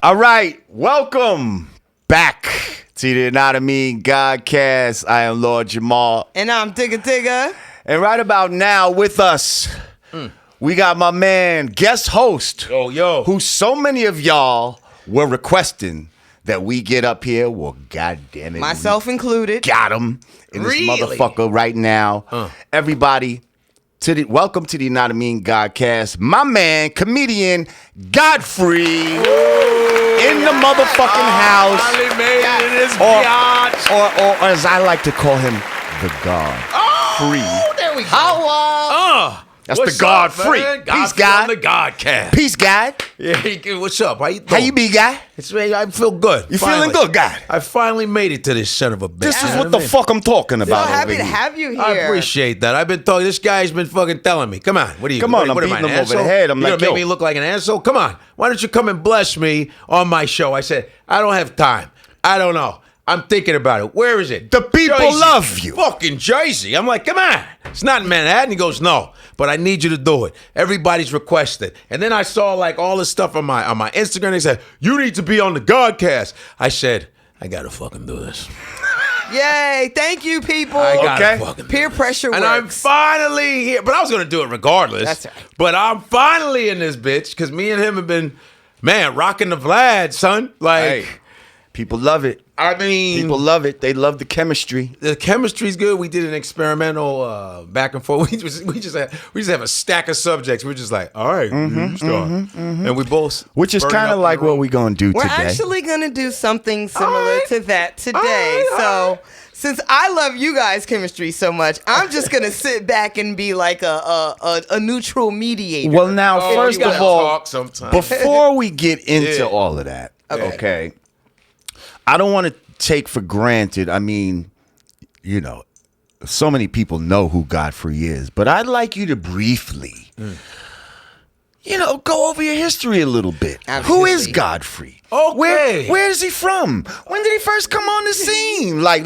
All right, welcome back to the Yanadameen Godcast. I am Lord Jamar. And I'm Digga. And right about now with us, we got my man, guest host, who so many of y'all were requesting that we get up here. Well, goddamn it. Myself included. Got him in this motherfucker right now. Everybody, welcome to the Yanadameen Godcast. My man, comedian Godfrey. In the motherfucking house. Finally made it in this biatch. Or as I like to call him, the God. Free. There we go. That's the God free. Peace, God. The Godcast. Peace, God. Yeah, what's up? How you doing? How you be, guy? I feel good. You feeling good, God? I finally made it to this son of a bitch. This is what the fuck I'm talking about. So happy to have you here. I appreciate that. I've been talking. This guy's been fucking telling me. Come on. What are you? Come on, I'm what beating am I, him an over the asshole? head. I'm you like, gonna make yo. me look like an asshole? Come on. Why don't you come and bless me on my show? I said, I don't have time. I don't know. I'm thinking about it. Where is it? The people Jersey. love you. Fucking Jersey. I'm like, come on. It's not in Manhattan. He goes, no, but I need you to do it. Everybody's requested. And then I saw like all this stuff on my Instagram. They said, you need to be on the Godcast. I said, I gotta fucking do this. Yay. Thank you, people. I gotta fucking do Peer this. pressure works. And I'm finally here. But I was gonna do it regardless. That's right. But I'm finally in this bitch because me and him have been, man, rocking the Vlad, son. Like, Hey, people love it. I mean, People love it. They love the chemistry. the chemistry's good. We did an experimental back and forth. We just have a stack of subjects. We're just like, all right, you start, and we both, Which is burning kind up of the like room. what we're going to do We're today. actually going to do something similar right. to that today. All right. Since I love you guys' chemistry so much, I'm just going to sit back and be like a neutral mediator. Well, now, Oh, first you of gotta all, talk sometime. before we get into Yeah. all of that, Okay. I don't want to take for granted. I mean, you know, so many people know who Godfrey is, but I'd like you to briefly, go over your history a little bit. Who is Absolutely. Godfrey? Okay. Where is he from? When did he first come on the scene? Like,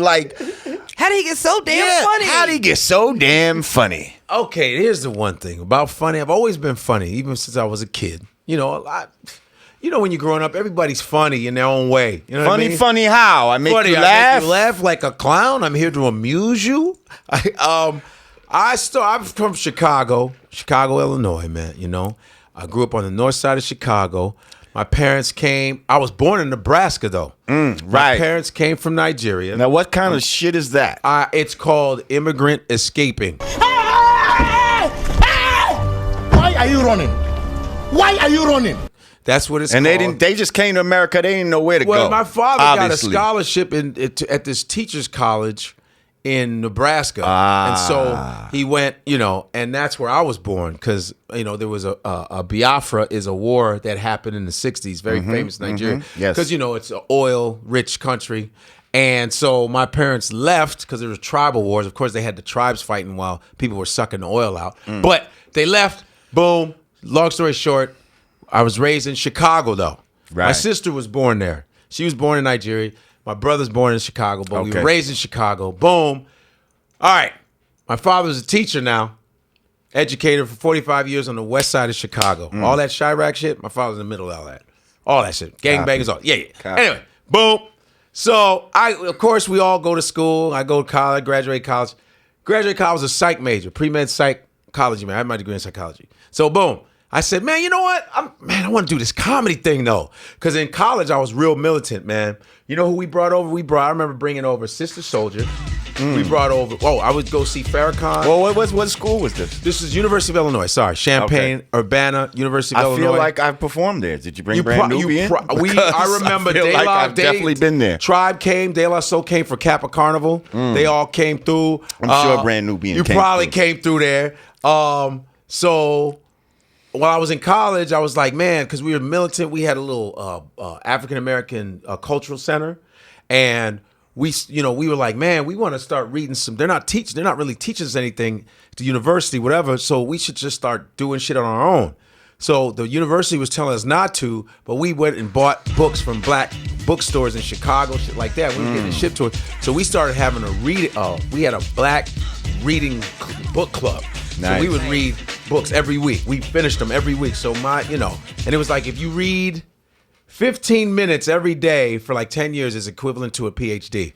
How did he get so damn funny? how did he get so damn funny? Okay, here's the one thing about funny. I've always been funny, even since I was a kid. You know, when you're growing up, everybo's funny in their own way. You know what I mean? Funny how? I make Funny, you I laugh? make you laugh like a clown. I'm here to amuse you. I'm from Chicago, Illinois, man. You know, I grew up on the north side of Chicago. My parents came. I was born in Nebraska, though. My right. parents came from Nigeria. Now, what kind of shit is that? It's called immigrant escaping. Why are you running? Why are you running? That's what it's And called. they just came to America. They didn't know where to go. Well, my father obviously. got a scholarship at this teacher's college in Nebraska, and so he went, and that's where I was born because there was a Biafra is a war that happened in the '60s, very famous in Nigeria, Yes. because it's an oil-rich country, and so my parents left because there was tribal wars. Of course, they had the tribes fighting while people were sucking the oil out, but they left. Boom. Long story short, I was raised in Chicago though. Right. My sister was born there. She was born in Nigeria. My brother's born in Chicago, but we Okay. were raised in Chicago. Boom. All right. My father's a teacher now, educator for 45 years on the west side of Chicago. All that Chirac shit, my father's in the middle of all that. All that shit. Gangbangers, all. Yeah. Copy. Anyway, boom. So, of course, we all go to school. I go to college, graduate college. Graduate college was a psych major, pre-med psychology, man. I had my degree in psychology. So, boom. I said, man, you know what? I want to do this comedy thing, though. Because in college, I was real militant, man. You know who we brought over? I remember bringing over Sister Soldier. We brought over, I would go see Farrakhan. Well, what school was this? This is University of Illinois. Sorry, Champaign, Urbana, University of I Illinois. feel like I've performed there. Did you bring Brand Nubian? I remember I feel like I've definitely been there. Tribe came, De La Soul came for Kappa Carnival. They all came through. I'm sure Brand Nubian You came probably through. came through there. So while I was in college, I was like, man, because we were militant, we had a little African American cultural center, and we were like, man, we want to start reading some. They're not really teaching us anything at the university, whatever. So we should just start doing shit on our own. So the university was telling us not to, but we went and bought books from black bookstores in Chicago, shit like that. We were getting it shipped to us. So we started having a we had a black reading book club. Nice. So we would read books every week. We finished them every week. So and it was like, if you read 15 minutes every day for like 10 years is equivalent to a PhD.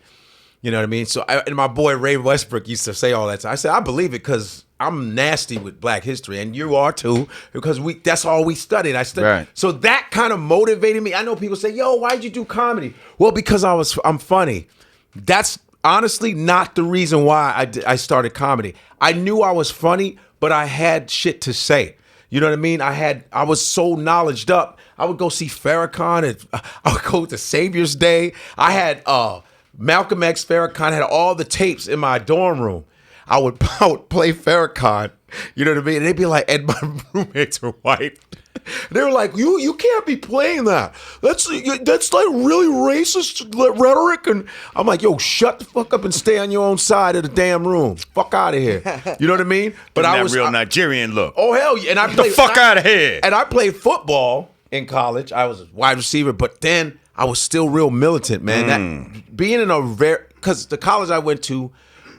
You know what I mean? So, and my boy Ray Westbrook used to say all that. I said, I believe it because I'm nasty with Black history, and you are too, because that's all we studied. I studied. Right. So that kind of motivated me. I know people say, yo, why'd you do comedy? Well, because I'm funny. That's honestly not the reason why I started comedy. I knew I was funny, but I had shit to say. You know what I mean? I was so knowledged up. I would go see Farrakhan, and I would go to Savior's Day. I had Malcolm X, Farrakhan, had all the tapes in my dorm room. I would play Farrakhan, you know what I mean? And they'd be like, and my roommates were white. They were like, you can't be playing that. That's like really racist rhetoric. And I'm like, yo, shut the fuck up and stay on your own side of the damn room. Fuck out of here. You know what I mean? But I was real Nigerian look. Oh hell yeah! And I played the fuck out of here. And I played football in college. I was a wide receiver, but then I was still real militant, man. That being in because the college I went to,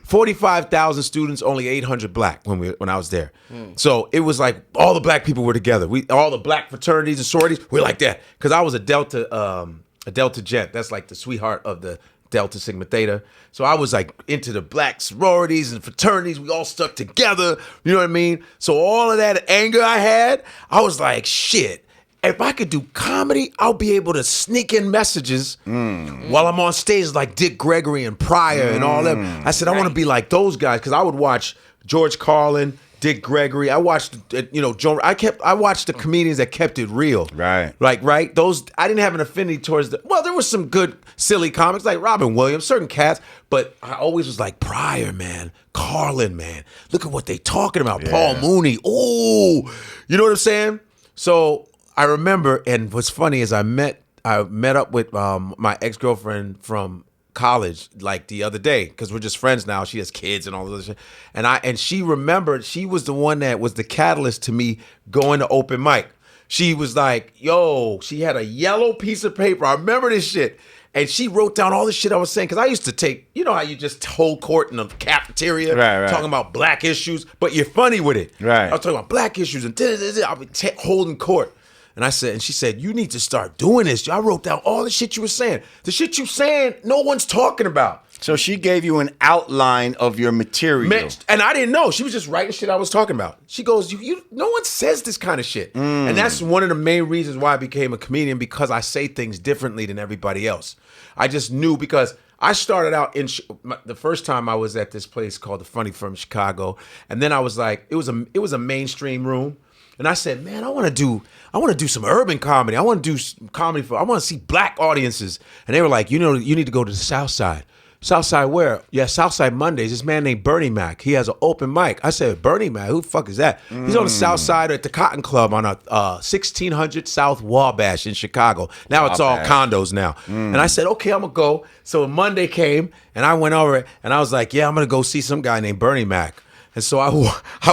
45,000 students, only 800 Black when I was there. So it was like all the Black people were together. All the Black fraternities and sororities were like that. Because I was a Delta Gent. That's like the sweetheart of the Delta Sigma Theta. So I was like into the Black sororities and fraternities. We all stuck together. You know what I mean? So all of that anger I had, I was like, shit. If I could do comedy, I'll be able to sneak in messages while I'm on stage like Dick Gregory and Pryor and all them. I said, I want to be like those guys, because I would watch George Carlin, Dick Gregory. I watched, Joe. I watched the comedians that kept it real. Right. Right. Those, I didn't have an affinity towards there was some good silly comics like Robin Williams, certain cats, but I always was like Pryor, man, Carlin, man. Look at what they talking about. Yeah. Paul Mooney. Oh, you know what I'm saying? So I remember, and what's funny is I met up with my ex-girlfriend from college like the other day, because we're just friends now. She has kids and all this other shit. And she remembered, she was the one that was the catalyst to me going to open mic. She was like, yo, she had a yellow piece of paper. I remember this shit. And she wrote down all the shit I was saying, because I used to take, you know how you just hold court in the cafeteria, right. talking about Black issues, but you're funny with it. Right. I was talking about Black issues and I'll be holding court. And she said, you need to start doing this. I wrote down all the shit you were saying. The shit you saying, no one's talking about. So she gave you an outline of your material. And I didn't know. She was just writing shit I was talking about. She goes, no one says this kind of shit. And that's one of the main reasons why I became a comedian, because I say things differently than everybody else. I just knew, because I started out the first time I was at this place called the Funny Firm Chicago. And then I was like, it was a mainstream room. And I said, man, I want to do some urban comedy. I want to do comedy I want to see Black audiences. And they were like, you need to go to the South Side. South Side where? Yeah, South Side Mondays. This man named Bernie Mac. He has an open mic. I said, Bernie Mac? Who the fuck is that? He's on the South Side at the Cotton Club on 1600 South Wabash in Chicago. Now it's all condos now. And I said, okay, I'm going to go. So Monday came, and I went over, and I was like, yeah, I'm going to go see some guy named Bernie Mac. And so I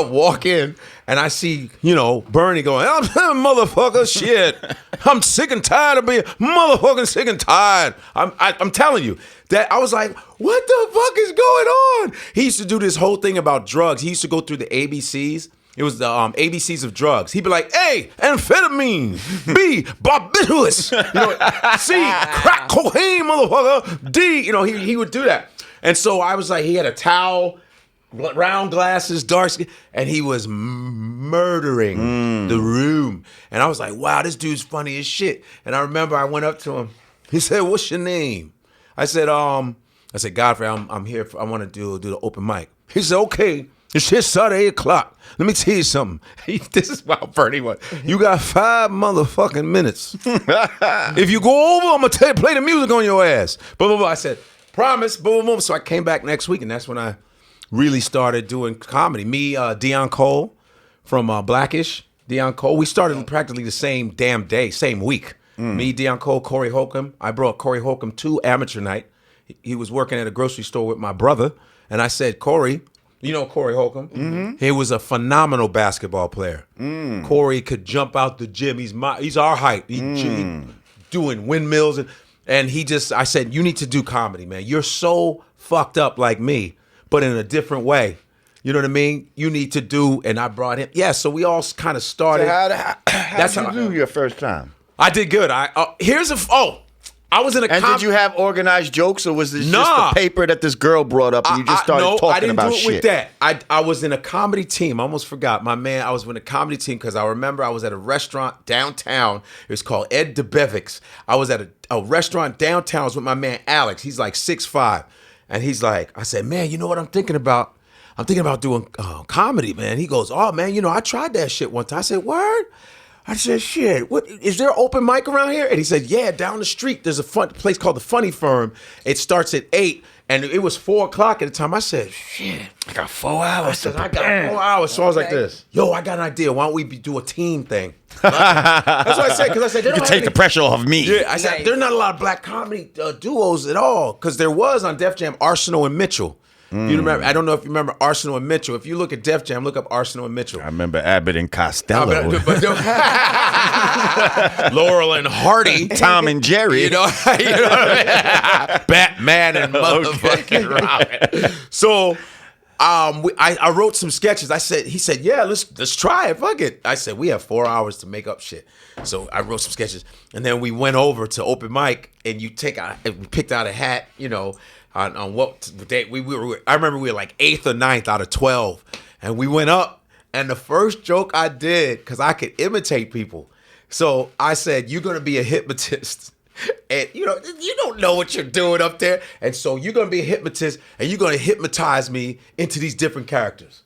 walk in, and I see, Bernie going, I'm motherfucker, shit. I'm sick and tired of being motherfucking sick and tired. I'm telling you that I was like, what the fuck is going on? He used to do this whole thing about drugs. He used to go through the ABCs. It was the ABCs of drugs. He'd be like, A, amphetamine. B, barbiturate. C, crack cocaine, motherfucker. D, he would do that. And so I was like, he had a towel, round glasses, dark skin, and he was murdering the room. And I was like, wow, this dude's funny as shit. And I remember I went up to him. He said, what's your name? I said, Godfrey, I'm here. I want to do the open mic. He said, okay, it's here Saturday, 8 o'clock. Let me tell you something. This is how Bernie was. You got 5 motherfucking minutes. If you go over, I'm going to play the music on your ass. Blah, blah, blah. I said, promise. Boom, boom. So I came back next week, and that's when I really started doing comedy. Me, Deion Cole from Blackish, Deion Cole. We started practically the same damn day, same week. Me, Deion Cole, Corey Holcomb. I brought Corey Holcomb to amateur night. He was working at a grocery store with my brother. And I said, Corey, you know Corey Holcomb? He was a phenomenal basketball player. Corey could jump out the gym. He's our height. He doing windmills. And I said, you need to do comedy, man. You're so fucked up like me, but in a different way. You know what I mean? You need to do, and I brought him. Yeah, so we all kind of started. So how did you do your first time? I did good. I was in a. And did you have organized jokes, or was this just a paper that this girl brought up and you just started talking about shit? I didn't do it with that. I was in a comedy team. I almost forgot. My man, I was in a comedy team because I remember I was at a restaurant downtown. It was called Ed DeBevick's. I was at a restaurant downtown. I was with my man Alex. He's like 6'5". And he's like, I said, man, you know what I'm thinking about? I'm thinking about doing comedy, man. He goes, oh, man, you know, I tried that shit one time. I said, word? I said, shit, what, is there an open mic around here? And he said, yeah, down the street, there's a place called the Funny Firm. It starts at 8, and it was 4 o'clock at the time. I said, shit, I got 4 hours. I said, I got 4 hours. So I was like this, yo, I got an idea. Why don't we do a team thing? That's what I said, because I said, you can take the pressure off me. Yeah, I said, there's not a lot of black comedy duos at all, because there was on Def Jam, Arsenal and Mitchell. You remember? I don't know if you remember Arsenal and Mitchell. If you look at Def Jam, look up Arsenal and Mitchell. I remember Abbott and Costello. Laurel and Hardy. Tom and Jerry. You know what I mean? Batman and motherfucking Robin. So I wrote some sketches. He said, yeah, let's try it. Fuck it. I said, we have 4 hours to make up shit. So I wrote some sketches. And then we went over to open mic, and we picked out a hat, you know, on what day we were. I remember we were like 8th or 9th out of 12, and we went up. And the first joke I did, because I could imitate people, so I said, "You're gonna be a hypnotist, and you don't know what you're doing up there, and so you're gonna be a hypnotist, and you're gonna hypnotize me into these different characters."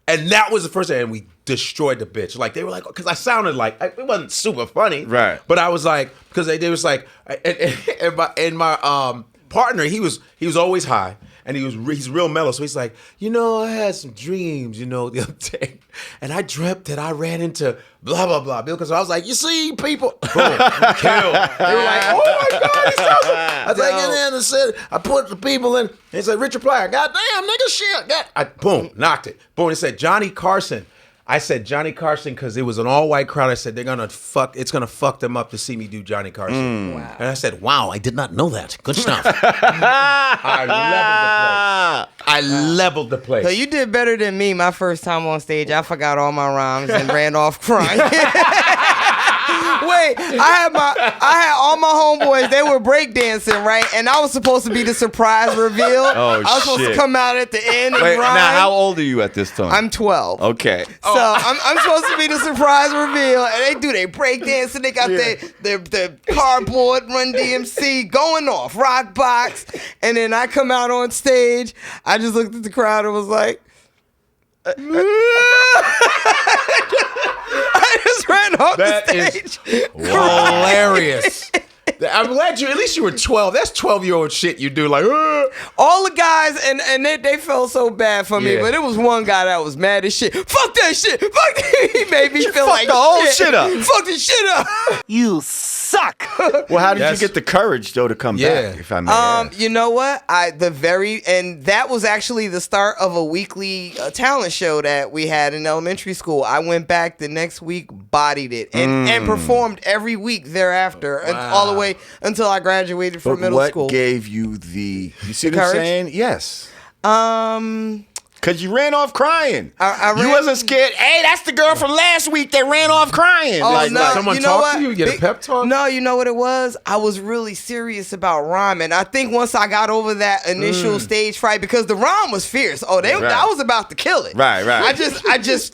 And that was the first thing, and we destroyed the bitch. Like, they were like, because I sounded like, it wasn't super funny, right? But I was like, because they was like, and my partner, he was always high, and he's real mellow. So he's like, you know, I had some dreams, you know, the other day, and I dreamt that I ran into blah blah blah. Because I was like, you see, people, boom, killed. They were like, oh my god, he's so good. I was like, and then I said, I put the people in. And he's like, Richard Pryor, goddamn nigga, shit, boom, knocked it. Boom, he said Johnny Carson. I said Johnny Carson because it was an all-white crowd. I said, it's gonna fuck them up to see me do Johnny Carson. Wow. And I said, wow, I did not know that. Good stuff. I leveled the place. So you did better than me my first time on stage. I forgot all my rhymes and ran off crying. Wait, I had all my homeboys, they were breakdancing, right? And I was supposed to be the surprise reveal. Oh, I was supposed to come out at the end and rhyme. Now, how old are you at this time? I'm 12. Okay. So I'm supposed to be the surprise reveal, and they do their breakdancing. They got their cardboard Run DMC going off, rock box. And then I come out on stage. I just looked at the crowd and was like, I just ran off the stage. Hilarious. I'm glad at least you were 12. That's 12-year-old shit you do. Like, all the guys, and they felt so bad for me, but it was one guy that was mad as shit. Fuck that shit. Fuck that. He made me feel like the whole shit up. Fuck the shit up. You suck. Well, how did you get the courage though to come back? If I may ask? You know what? And that was actually the start of a weekly talent show that we had in elementary school. I went back the next week, bodied it, and performed every week thereafter, all the way until I graduated from middle school. What gave you you see what I'm saying? Yes. Because you ran off crying. You wasn't scared. Hey, that's the girl from last week that ran off crying. Oh, no. Someone talked to you? You get a pep talk? No, you know what it was? I was really serious about rhyming. I think once I got over that initial stage fright, because the rhyme was fierce. I was about to kill it. Right. I just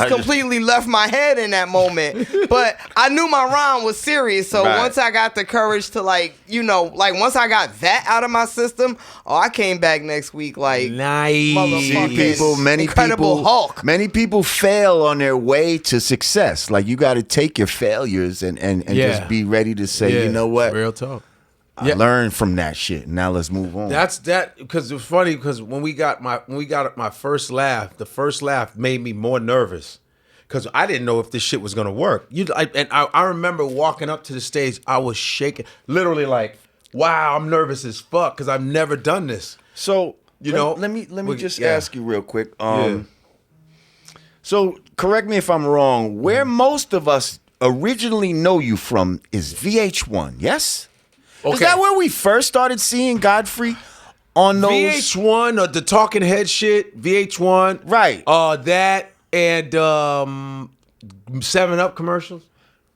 completely left my head in that moment. But I knew my rhyme was serious. So once I got the courage to once I got that out of my system, I came back next week like nice. Incredible Hulk. Many people fail on their way to success. Like, you got to take your failures and just be ready to say, you know what? Real talk. I learned from that shit. Now let's move on. That's because it was funny because when we got my first laugh, the first laugh made me more nervous because I didn't know if this shit was gonna work. I remember walking up to the stage, I was shaking, literally like, wow, I'm nervous as fuck because I've never done this. So. Let me just ask you real quick. So correct me if I'm wrong. Where most of us originally know you from is VH1, yes? Okay. Is that where we first started seeing Godfrey on those? VH1 or the Talking Head shit, VH1. Right. That and 7-Up commercials.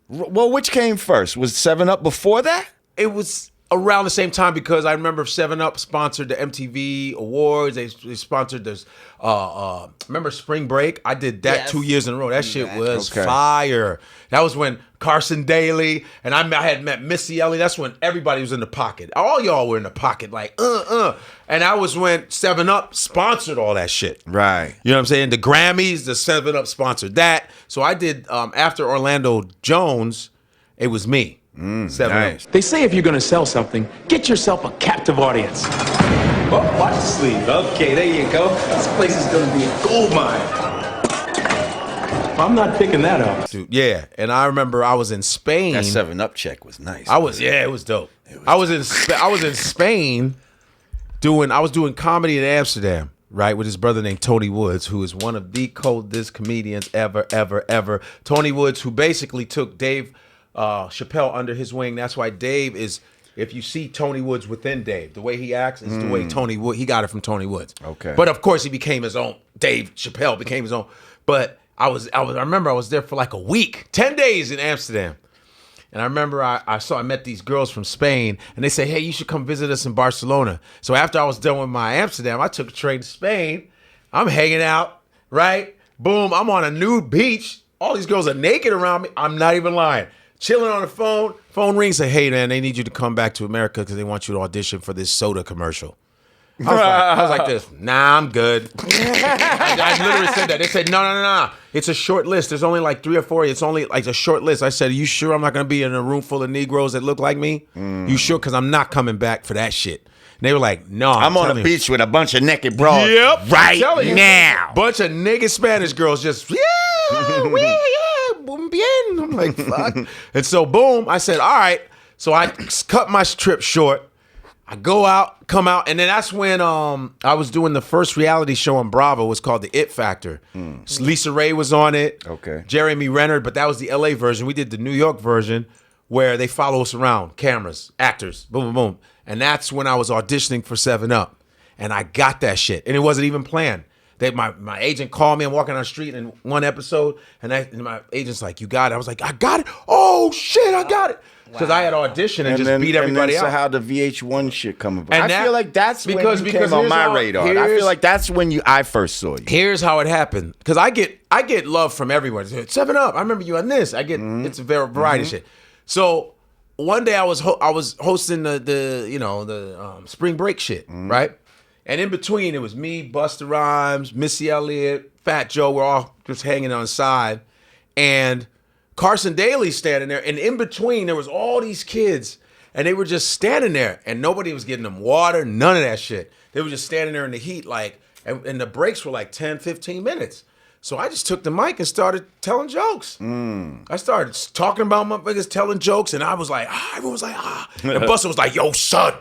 Well, which came first? Was 7 Up before that? It was around the same time because I remember 7 Up sponsored the MTV Awards. They sponsored this. Remember Spring Break? I did that Yes. 2 years in a row. That shit was fire. That was when Carson Daly and I had met Missy Elliott. That's when everybody was in the pocket. All y'all were in the pocket, like And that was when 7 Up sponsored all that shit. Right. You know what I'm saying? The Grammys, the 7 Up sponsored that. So I did after Orlando Jones. It was me. 7 nice. Up. They say if you're gonna sell something, get yourself a captive audience. Oh, watch the sleeve. Okay, there you go. This place is gonna be a gold mine. I'm not picking that up. Dude, yeah, and I remember I was in Spain. That 7 Up check was nice. It was dope. I was in Spain I was doing comedy in Amsterdam, right, with his brother named Tony Woods, who is one of the coldest comedians ever. Tony Woods, who basically took Dave Chappelle under his wing. That's why Dave is, if you see Tony Woods within Dave, the way he acts is the way Tony Wood, he got it from Tony Woods. Okay. But of course he became his own. Dave Chappelle became his own. But I remember I was there for like a week, 10 days in Amsterdam. And I remember I met these girls from Spain and they say, hey, you should come visit us in Barcelona. So after I was done with my Amsterdam, I took a train to Spain. I'm hanging out, right? Boom, I'm on a nude beach. All these girls are naked around me. I'm not even lying. Chilling on the phone. Phone rings. Say, hey, man, they need you to come back to America because they want you to audition for this soda commercial. I was like this. Nah, I'm good. I literally said that. They said, no. It's a short list. There's only like 3 or 4. It's only like a short list. I said, are you sure I'm not going to be in a room full of Negroes that look like me? You sure? Because I'm not coming back for that shit. And they were like, no. I'm on the beach with a bunch of naked broads. Yep. Right You, now. bunch of naked Spanish girls just, boom, bien. I'm like, fuck. And so, boom, I said, all right. So I cut my trip short. I come out, and then that's when I was doing the first reality show on Bravo. It was called The It Factor. Lisa Ray was on it. Okay. Jeremy Renner, but that was the LA version. We did the New York version where they follow us around, cameras, actors, boom, boom, boom. And that's when I was auditioning for 7 Up. And I got that shit. And it wasn't even planned. My agent called me. I'm walking on the street in one episode, and my agent's like, you got it? I was like, I got it? Oh, shit, I got it. Because I had auditioned and just beat everybody out. So how the VH1 shit come about? And I feel like that's when you came because on my radar. I feel like that's when I first saw you. Here's how it happened. Because I get love from everyone. 7 Up, I remember you on this. It's a variety of shit. So one day I was hosting the spring break shit, right? And in between, it was me, Busta Rhymes, Missy Elliott, Fat Joe. We're all just hanging on the side. And Carson Daly standing there. And in between, there was all these kids. And they were just standing there. And nobody was getting them water, none of that shit. They were just standing there in the heat, and the breaks were like 10, 15 minutes. So I just took the mic and started telling jokes. I started talking about motherfuckers, telling jokes. And I was like, everyone was like, And Busta was like, yo, son.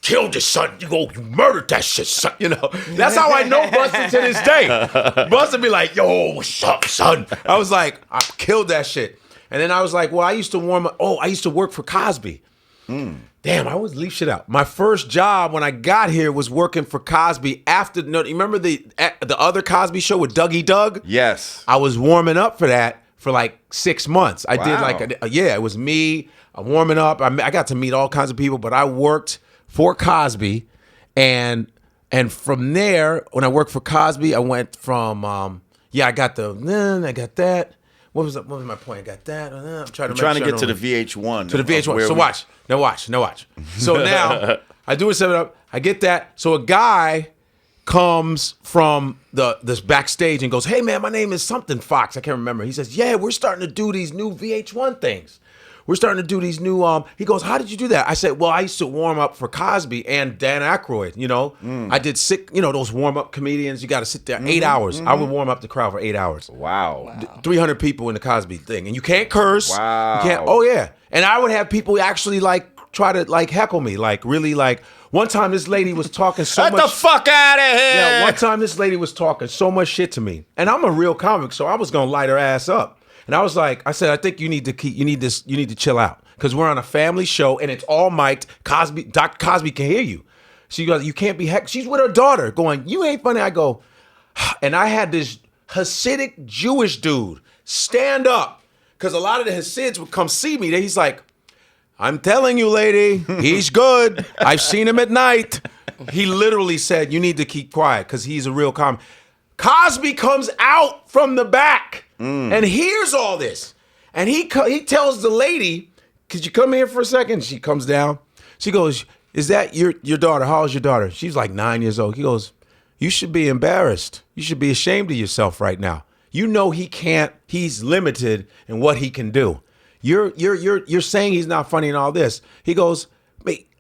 Killed your son. You murdered that shit, son. That's how I know Busta to this day. Busta be like, yo, what's up, son? I was like, I killed that shit. And then I was like, well, I used to I used to work for Cosby. Damn, I always leave shit out. My first job when I got here was working for Cosby you remember the other Cosby show with Dougie Doug? Yes. I was warming up for that for like 6 months. I did it was me. I'm warming up. I got to meet all kinds of people, but I worked for Cosby, and from there, when I worked for Cosby, I went from I got that. What was my point? I got that. I'm trying to get to the VH1. To the VH1. So watch. So now I do a 7 Up. I get that. So a guy comes from this backstage and goes, "Hey man, my name is something Fox. I can't remember." He says, "Yeah, we're starting to do these new VH1 things. We're starting to do these new." He goes, "How did you do that?" I said, "Well, I used to warm up for Cosby and Dan Aykroyd. I did those warm up comedians. You got to sit there 8 hours. I would warm up the crowd for 8 hours. Wow. 300 people in the Cosby thing, and you can't curse. Wow. You can't. Oh yeah. And I would have people actually try to heckle me, really. One time this lady was talking so much. Get the fuck out of here! Yeah. One time this lady was talking so much shit to me, and I'm a real comic, so I was gonna light her ass up. And I was like, I said, I think you need to chill out because we're on a family show and it's all mic'd. Dr. Cosby can hear you. She goes, you can't be heck. She's with her daughter going, you ain't funny. I go, and I had this Hasidic Jewish dude stand up because a lot of the Hasids would come see me. He's like, I'm telling you, lady, he's good. I've seen him at night. He literally said, you need to keep quiet because he's a real comic. Cosby comes out from the back and hears all this. And he tells the lady, could you come here for a second? She comes down. She goes, is that your daughter? How old's your daughter? She's like 9 years old. He goes, you should be embarrassed. You should be ashamed of yourself right now. You know he's limited in what he can do. You're saying he's not funny and all this. He goes,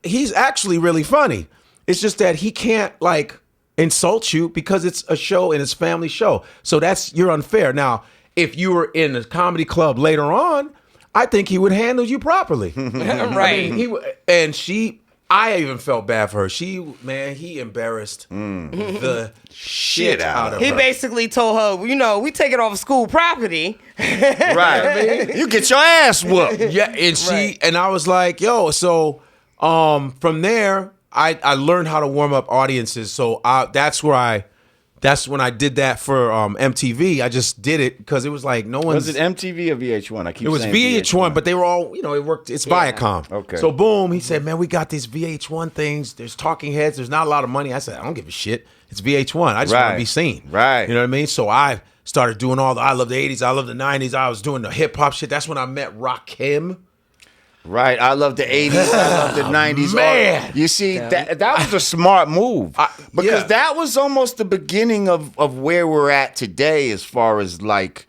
he's actually really funny. It's just that he can't like insult you because it's a show and it's family show. So you're unfair. Now, if you were in a comedy club later on, I think he would handle you properly. Right. I even felt bad for her. He embarrassed the shit out of her. He basically told her, we take it off school property. Right. You get your ass whooped. Yeah, and I was like, yo, so from there, I learned how to warm up audiences. So that's when I did that for MTV. I just did it because it was like no one's. Was it MTV or VH1? It was VH1, but they were all, it worked. It's Viacom. Okay. So boom, he said, man, we got these VH1 things. There's talking heads. There's not a lot of money. I said, I don't give a shit. It's VH1. I just want to be seen. Right. You know what I mean? So I started doing I love the 80s. I love the 90s. I was doing the hip hop shit. That's when I met Rakim. Right, I love the 80s, I love the 90s. Man. You see, that was a smart move. Because that was almost the beginning of where we're at today as far as like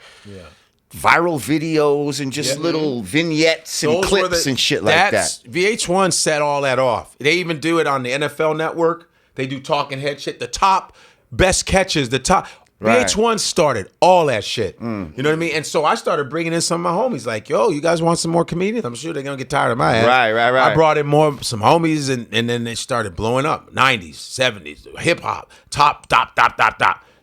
viral videos and just little vignettes and clips and shit like that. VH1 set all that off. They even do it on the NFL Network. They do talking head shit. The top best catches, VH1 started all that shit. You know what I mean? And so I started bringing in some of my homies like, yo, you guys want some more comedians? I'm sure they're going to get tired of my ass. Right. I brought in some homies and then they started blowing up. 90s, 70s, hip hop, top.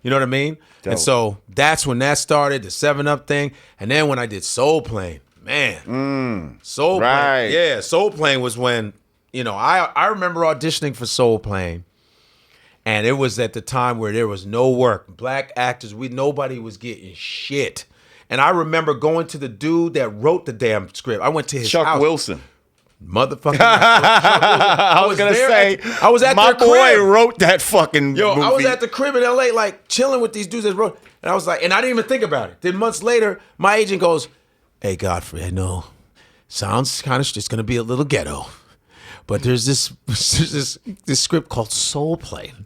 You know what I mean? Dope. And so that's when that started, the 7-Up thing. And then when I did Soul Plane, man. Soul Plane. Yeah, Soul Plane was when, I remember auditioning for Soul Plane. And it was at the time where there was no work. Black actors, nobody was getting shit. And I remember going to the dude that wrote the damn script. I went to his house. Chuck Wilson. Motherfucker. I was gonna say, I was at my their crib. boy wrote that fucking movie. I was at the crib in LA, like chilling with these dudes that wrote. And I was like, and I didn't even think about it. Then months later, my agent goes, hey, Godfrey, I know, sounds kind of, it's gonna be a little ghetto. But there's this script called Soul Plane.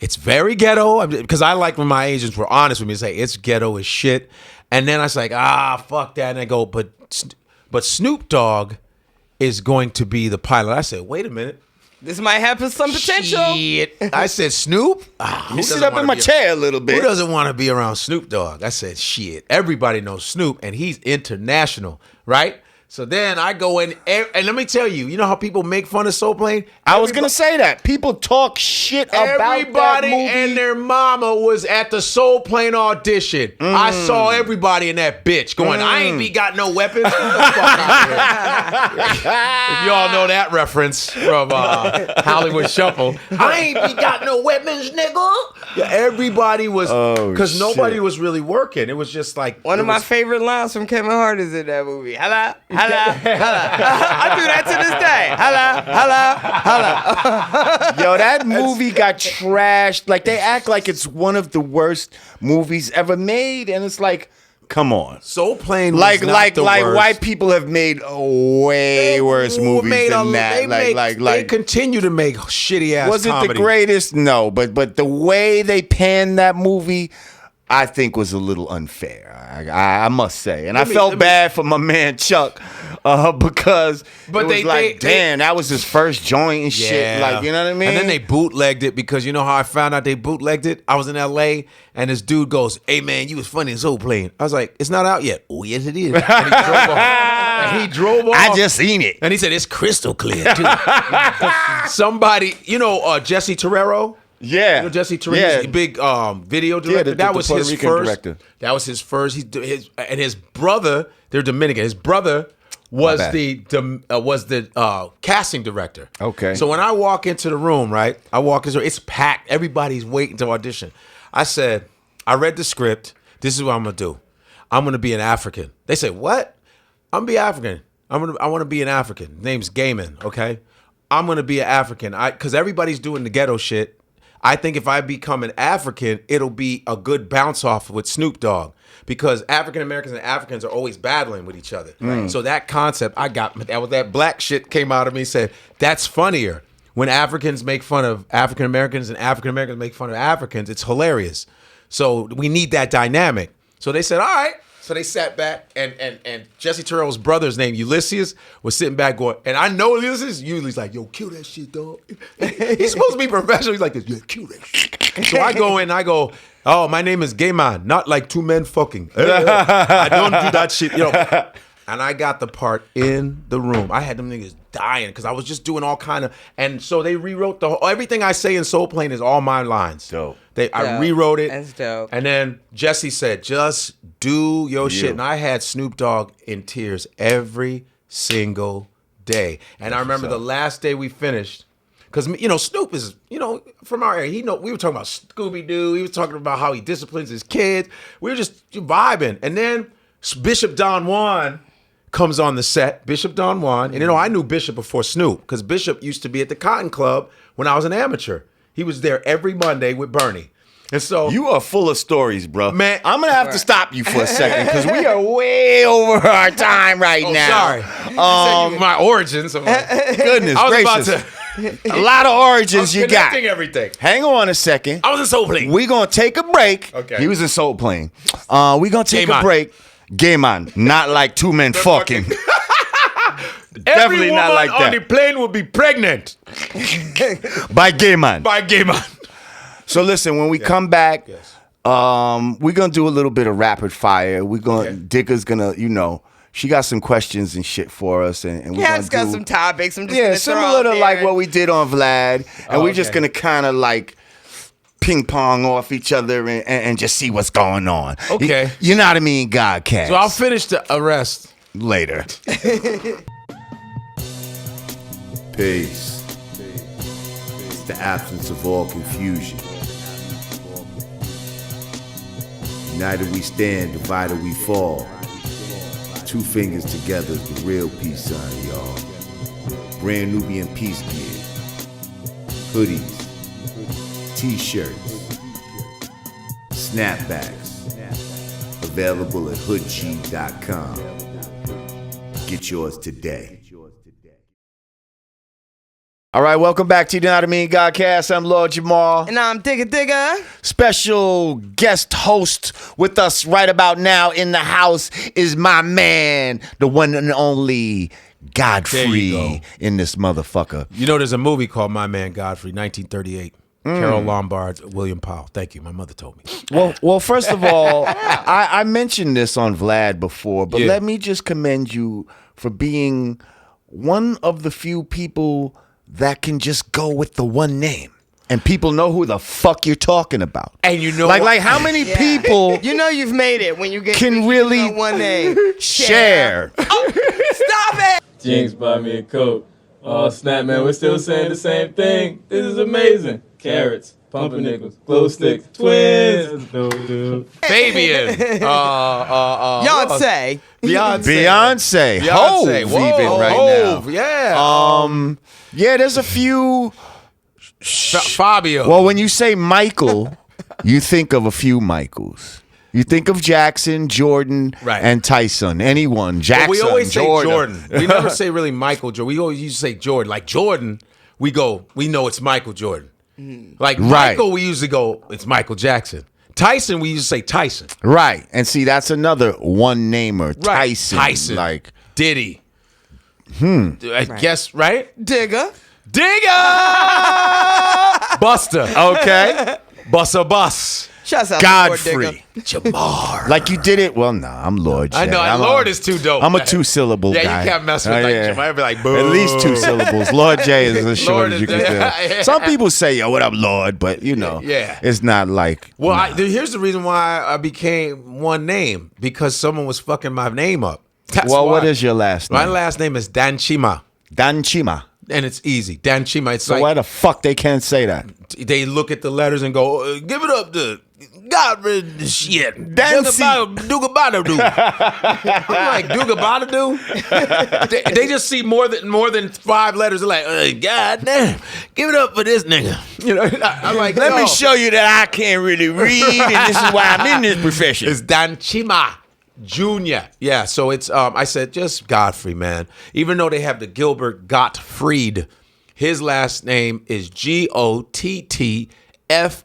It's very ghetto because I like when my agents were honest with me and say it's ghetto as shit. And then I was like, fuck that. And I go, but Snoop Dogg is going to be the pilot. I said, wait a minute. This might have some potential. Shit. I said, Snoop? You sit up in my chair a little bit. Who doesn't want to be around Snoop Dogg? I said, shit. Everybody knows Snoop and he's international, right? So then I go in, and let me tell you, you know how people make fun of Soul Plane? I was going to say that. People talk shit about everybody that movie. And their mama was at the Soul Plane audition. I saw everybody in that bitch going, I ain't got no weapons. Get the fuck out of here. If y'all know that reference from Hollywood Shuffle. I ain't got no weapons, nigga. Yeah, everybody was, because nobody was really working. It was just like. One of my favorite lines from Kevin Hart is in that movie. Hello. I do that to this day. Hello. Yo, that movie got trashed. Like, they act like it's one of the worst movies ever made, and it's like, come on. Soul Plane was like not the worst. white people have made way worse movies than that. They continue to make shitty ass was comedy. it the greatest? No, but the way they panned that movie, I think was a little unfair. I must say, and I felt bad for my man Chuck because damn, that was his first joint and shit. Like, you know what I mean? And then they bootlegged it because you know how I found out they bootlegged it? I was in LA and this dude goes, "Hey man, you was funny in Soul Plane." I was like, "It's not out yet." "Oh yes, it is." And he drove off. I just seen it, and he said it's crystal clear too. Somebody, Jesse Terrero. Yeah, you know Jesse Terrero, he's a big video director. Yeah, that was Puerto his Rican first. Director. That was his first. And his brother, they're Dominican. His brother was the casting director. Okay. So when I walk into the room, right, it's packed. Everybody's waiting to audition. I said, I read the script. This is what I'm gonna do. I'm gonna be an African. They say, what? I'm gonna be African. I want to be an African. Name's Gayman, okay? I'm gonna be an African. Cause everybody's doing the ghetto shit. I think if I become an African, it'll be a good bounce off with Snoop Dogg. Because African Americans and Africans are always battling with each other. Right. So that concept, that black shit came out of me, said, that's funnier. When Africans make fun of African Americans and African Americans make fun of Africans, it's hilarious. So we need that dynamic. So they said, all right. So they sat back, and Jesse Terrell's brother's name, Ulysses, was sitting back going, and I know Ulysses, Ulysses like, yo, kill that shit, dog. He's supposed to be professional. He's like this, yeah, kill that shit. So I go in, I go, oh, my name is Gayman, not like two men fucking. I don't do that shit, And I got the part in the room. I had them niggas dying because I was just doing all kind of, and so they rewrote everything I say in Soul Plane is all my lines. Dope. I rewrote it. That's dope. And then Jesse said, just do your shit. And I had Snoop Dogg in tears every single day. And I remember the last day we finished, because, Snoop is, from our area. We were talking about Scooby-Doo. He was talking about how he disciplines his kids. We were just vibing. And then Bishop Don Juan comes on the set, Bishop Don Juan. And, I knew Bishop before Snoop, because Bishop used to be at the Cotton Club when I was an amateur. He was there every Monday with Bernie. And so you are full of stories, bro. Man, I'm gonna have to stop you for a second because we are way over our time right now. Sorry. My origins. I'm like, goodness gracious. A lot of origins you got. Everything. Hang on a second. I was in Soul Plane. We're gonna take a break. Okay. He was in Soul Plane. We're gonna take a break. Gayman, not like two men fucking. Definitely not like that. Every woman on the plane will be pregnant. By Gayman. By Gayman. So listen, when we come back, we're gonna do a little bit of rapid fire. Digga's gonna, she got some questions and shit for us, and we got some topics. I'm just similar to like what we did on Vlad, and we're just gonna kind of like ping pong off each other and just see what's going on. Okay, you know what I mean, Godcast. So I'll finish the arrest later. Peace. It's the absence of all confusion. United we stand, divided we fall. Two fingers together is the real peace sign, y'all. Brand Nubian PEACE gear. Hoodies. T-shirts. Snapbacks. Available at hoodg.com. Get yours today. All right, welcome back to the Yanadameen Godcast. I'm Lord Jamar. And I'm Digga. Special guest host with us right about now in the house is my man, the one and only Godfrey in this motherfucker. There's a movie called My Man Godfrey, 1938. Carol Lombard, William Powell. Thank you. My mother told me. Well, first of all, I mentioned this on Vlad before, but let me just commend you for being one of the few people that can just go with the one name. And people know who the fuck you're talking about. And like how many people you've made it when you get can really one name. Share. Oh, stop it! Jinx buy me a Coke. Oh snap, man, we're still saying the same thing. This is amazing. Carrots, pumpernickels, glow sticks, twins. Fabian. Beyonce. Hove even right now. Yeah. Yeah, there's a few. Fabio. Well, when you say Michael, you think of a few Michaels. You think of Jackson, Jordan, and Tyson. Anyone. Jackson, we always Jordan. say Jordan. We never say really Michael Jordan. We always used to say Jordan. Like Jordan, we know it's Michael Jordan. Like Michael, we usually go, it's Michael Jackson. Tyson, we used to say Tyson. Right. And see, that's another one-namer. Tyson. Like Diddy. I guess, right? Digga. Buster. Okay. Buster Bus. Shouts out Godfrey. Jamar. Like you did it. Well, nah, I'm Lord. I know. Lord is too dope. I'm a two-syllable guy. Yeah, you can't mess with Jamar. I'd be like, boo. At least two syllables. Lord J is as short as you can say. Some people say, yo, what up, Lord? But, it's not like. Well, here's the reason why I became one name. Because someone was fucking my name up. That's why. What is your last name? My last name is Danchima. Danchima. And it's easy. Danchima. It's so why the fuck they can't say that? They look at the letters and go, give it up to Godfrey shit. Dancy. Dugabadoo. I'm like, Dugabadoo? They just see more than 5 letters. They're like, God damn, give it up for this nigga. You know, I'm like, Let me show you that I can't really read, and this is why I'm in this profession. It's Danchima Jr. Yeah, so it's I said just Godfrey, man. Even though they have the Gilbert Gottfried, his last name is Gottfried. I've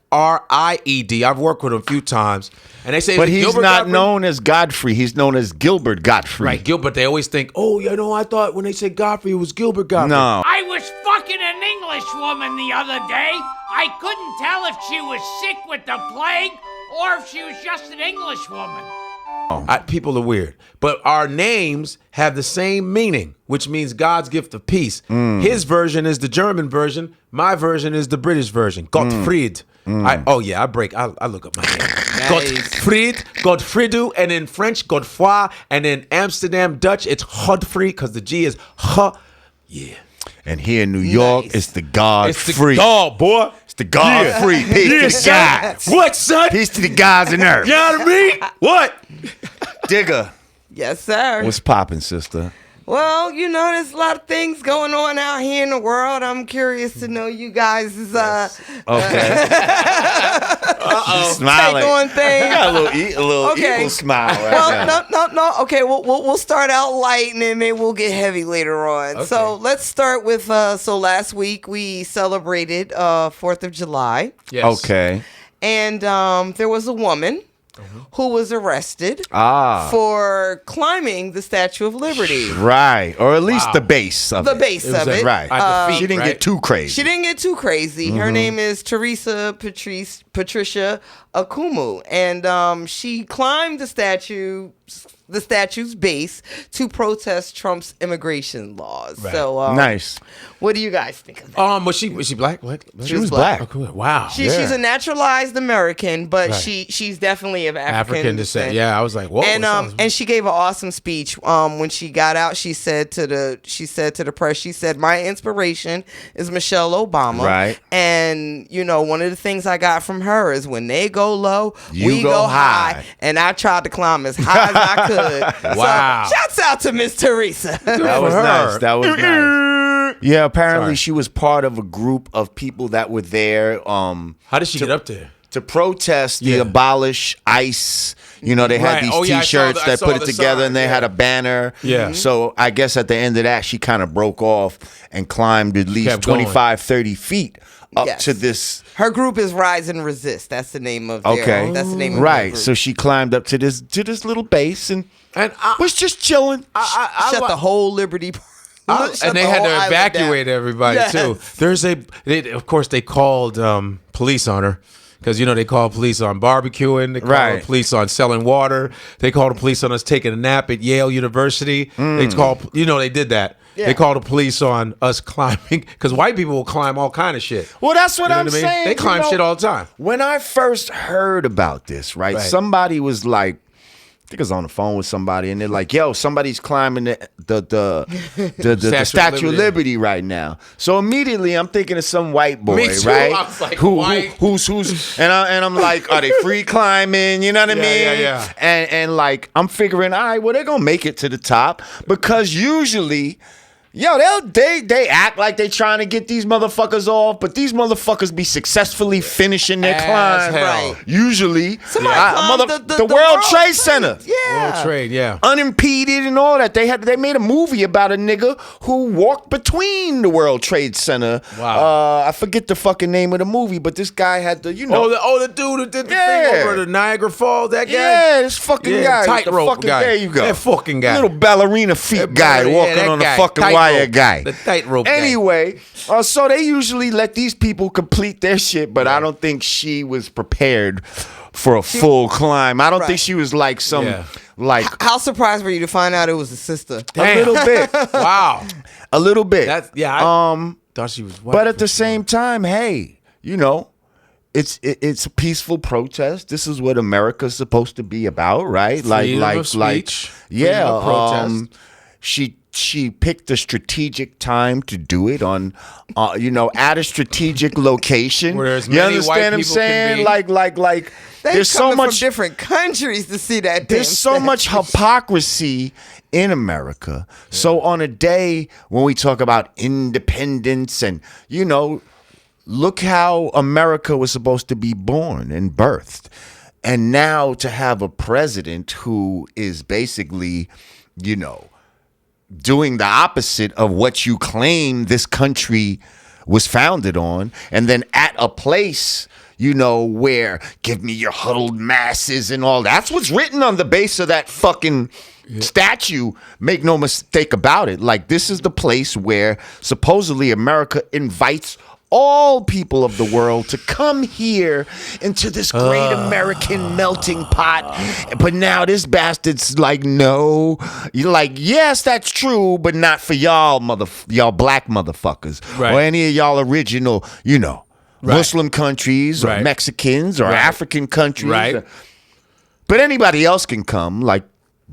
worked with him a few times, and they say, but he's Gilbert not Gottfried? known as Godfrey. He's known as Gilbert Gottfried. Right, Gilbert. They always think, oh, you know, I thought when they said Godfrey, it was Gilbert Gottfried. No. I was fucking an English woman the other day. I couldn't tell if she was sick with the plague or if she was just an English woman. People are weird, but our names have the same meaning, which means God's gift of peace. His version is the German version. My version is the British version. Gottfried. I look up my name. Nice. Gottfried, Godfridu, and in French, Godfrey, and in Amsterdam Dutch, it's Godfrey because the G is H. Yeah. And here in New York, Nice. it's the Godfrey. dog, boy. It's the Godfrey. Peace to the gods. What, son? Peace to the gods and earth. You know what I mean? What? Digga, Yes, sir. what's poppin', sister? Well, you know, there's a lot of things going on out here in the world. I'm curious to know you guys' Okay. She's take smiling. on things. You got a little Okay. evil smile right Well, now. no. Okay, we'll start out light and then maybe we'll get heavy later on. So let's start with, so last week we celebrated 4th of July. Yes. Okay. And there was a woman who was arrested for climbing the Statue of Liberty. Right. Or at least the base of The it. base of it. Right. At the feet, She didn't right? get too crazy. She didn't get too crazy. Her name is Patricia Akumu, and she climbed the statue's base to protest Trump's immigration laws. Right. So Nice. what do you guys think of that? Was she black? What? She was black. Oh, cool. Wow. She's a naturalized American, but Right. she's definitely of African African descent. Yeah, I was like, whoa. And she gave an awesome speech. When she got out, she said to the press, she said, "My inspiration is Michelle Obama." Right. And you know, one of the things I got from her is when they go low, You we go go high. high. And I tried to climb as high as I could. Wow. So, shouts out to Miss Teresa. That was her. nice. That was nice. Yeah, apparently Sorry. she was part of a group of people that were there How did she get up there? to protest the Yeah. abolish ICE. You know, they had Right. these Oh, yeah, I saw T-shirts I that saw put it the together, sign, and they yeah. had a banner. Yeah. So I guess at the end of that, she kind of broke off and climbed at least Kept going. 25, 30 feet up Yes. to this. Her group is Rise and Resist. That's the name of their, Okay. That's the name of Right. their group. So she climbed up to this little base and was just chilling. Shut the whole Liberty. Shut And they the had whole to island evacuate down. everybody Yes. too. Of course, they called police on her because they call police on barbecuing. They call Right. the police on selling water. They called the police on us taking a nap at Yale University. They called, they did that. Yeah. They called the police on us climbing because white people will climb all kind of shit. Well, that's what You know I'm what I mean? saying. They climb shit all the time. When I first heard about this, right, somebody was like, I think I was on the phone with somebody, and they're like, "Yo, somebody's climbing the Statue of Liberty right now." So immediately, I'm thinking of some white boy, Me too. right? I was like, who's and I'm like, are they free climbing? You know what I mean? Yeah. And like, I'm figuring, all right, well, they're gonna make it to the top because usually. Yo, they act like they trying to get these motherfuckers off, but these motherfuckers be successfully finishing their As climb. hell. Right. Usually, Somebody climbed the World Trade Center, Yeah. World Trade, yeah. unimpeded and all that. They made a movie about a nigga who walked between the World Trade Center. Wow. I forget the fucking name of the movie, but this guy had the The dude who did the Yeah. thing over the Niagara Falls, that guy? Yeah, this fucking guy. with the Tightrope fucking- guy. There you go. That fucking guy. Little ballerina feet guy Yeah, walking that on the guy. fucking Tightrope. wire guy. The tightrope guy. Anyway, so they usually let these people complete their shit, but I don't think she was prepared for a full climb. I don't think she was like some like How surprised were you to find out it was a sister? a little bit. Wow. A little bit. I thought she was white. But at the same time, hey, it's a peaceful protest. This is what America's supposed to be about, right? Freedom of speech, yeah. freedom of protest. She she picked a strategic time to do it on, at a strategic location. Where there's you many understand white what I'm people saying? can be. Like. They There's so coming much from different countries to see that. There's so much hypocrisy in America. Yeah. So on a day when we talk about independence and, look how America was supposed to be born and birthed. And now to have a president who is basically, doing the opposite of what you claim this country was founded on, and then at a place where give me your huddled masses and all. That's what's written on the base of that fucking statue. Make no mistake about it. Like, this is the place where supposedly America invites all people of the world to come here into this great American melting pot. But now this bastard's like, no. You're like, yes, that's true, but not for y'all black motherfuckers. Right. Or any of y'all original, Muslim countries or Mexicans or African countries. Right. But anybody else can come, like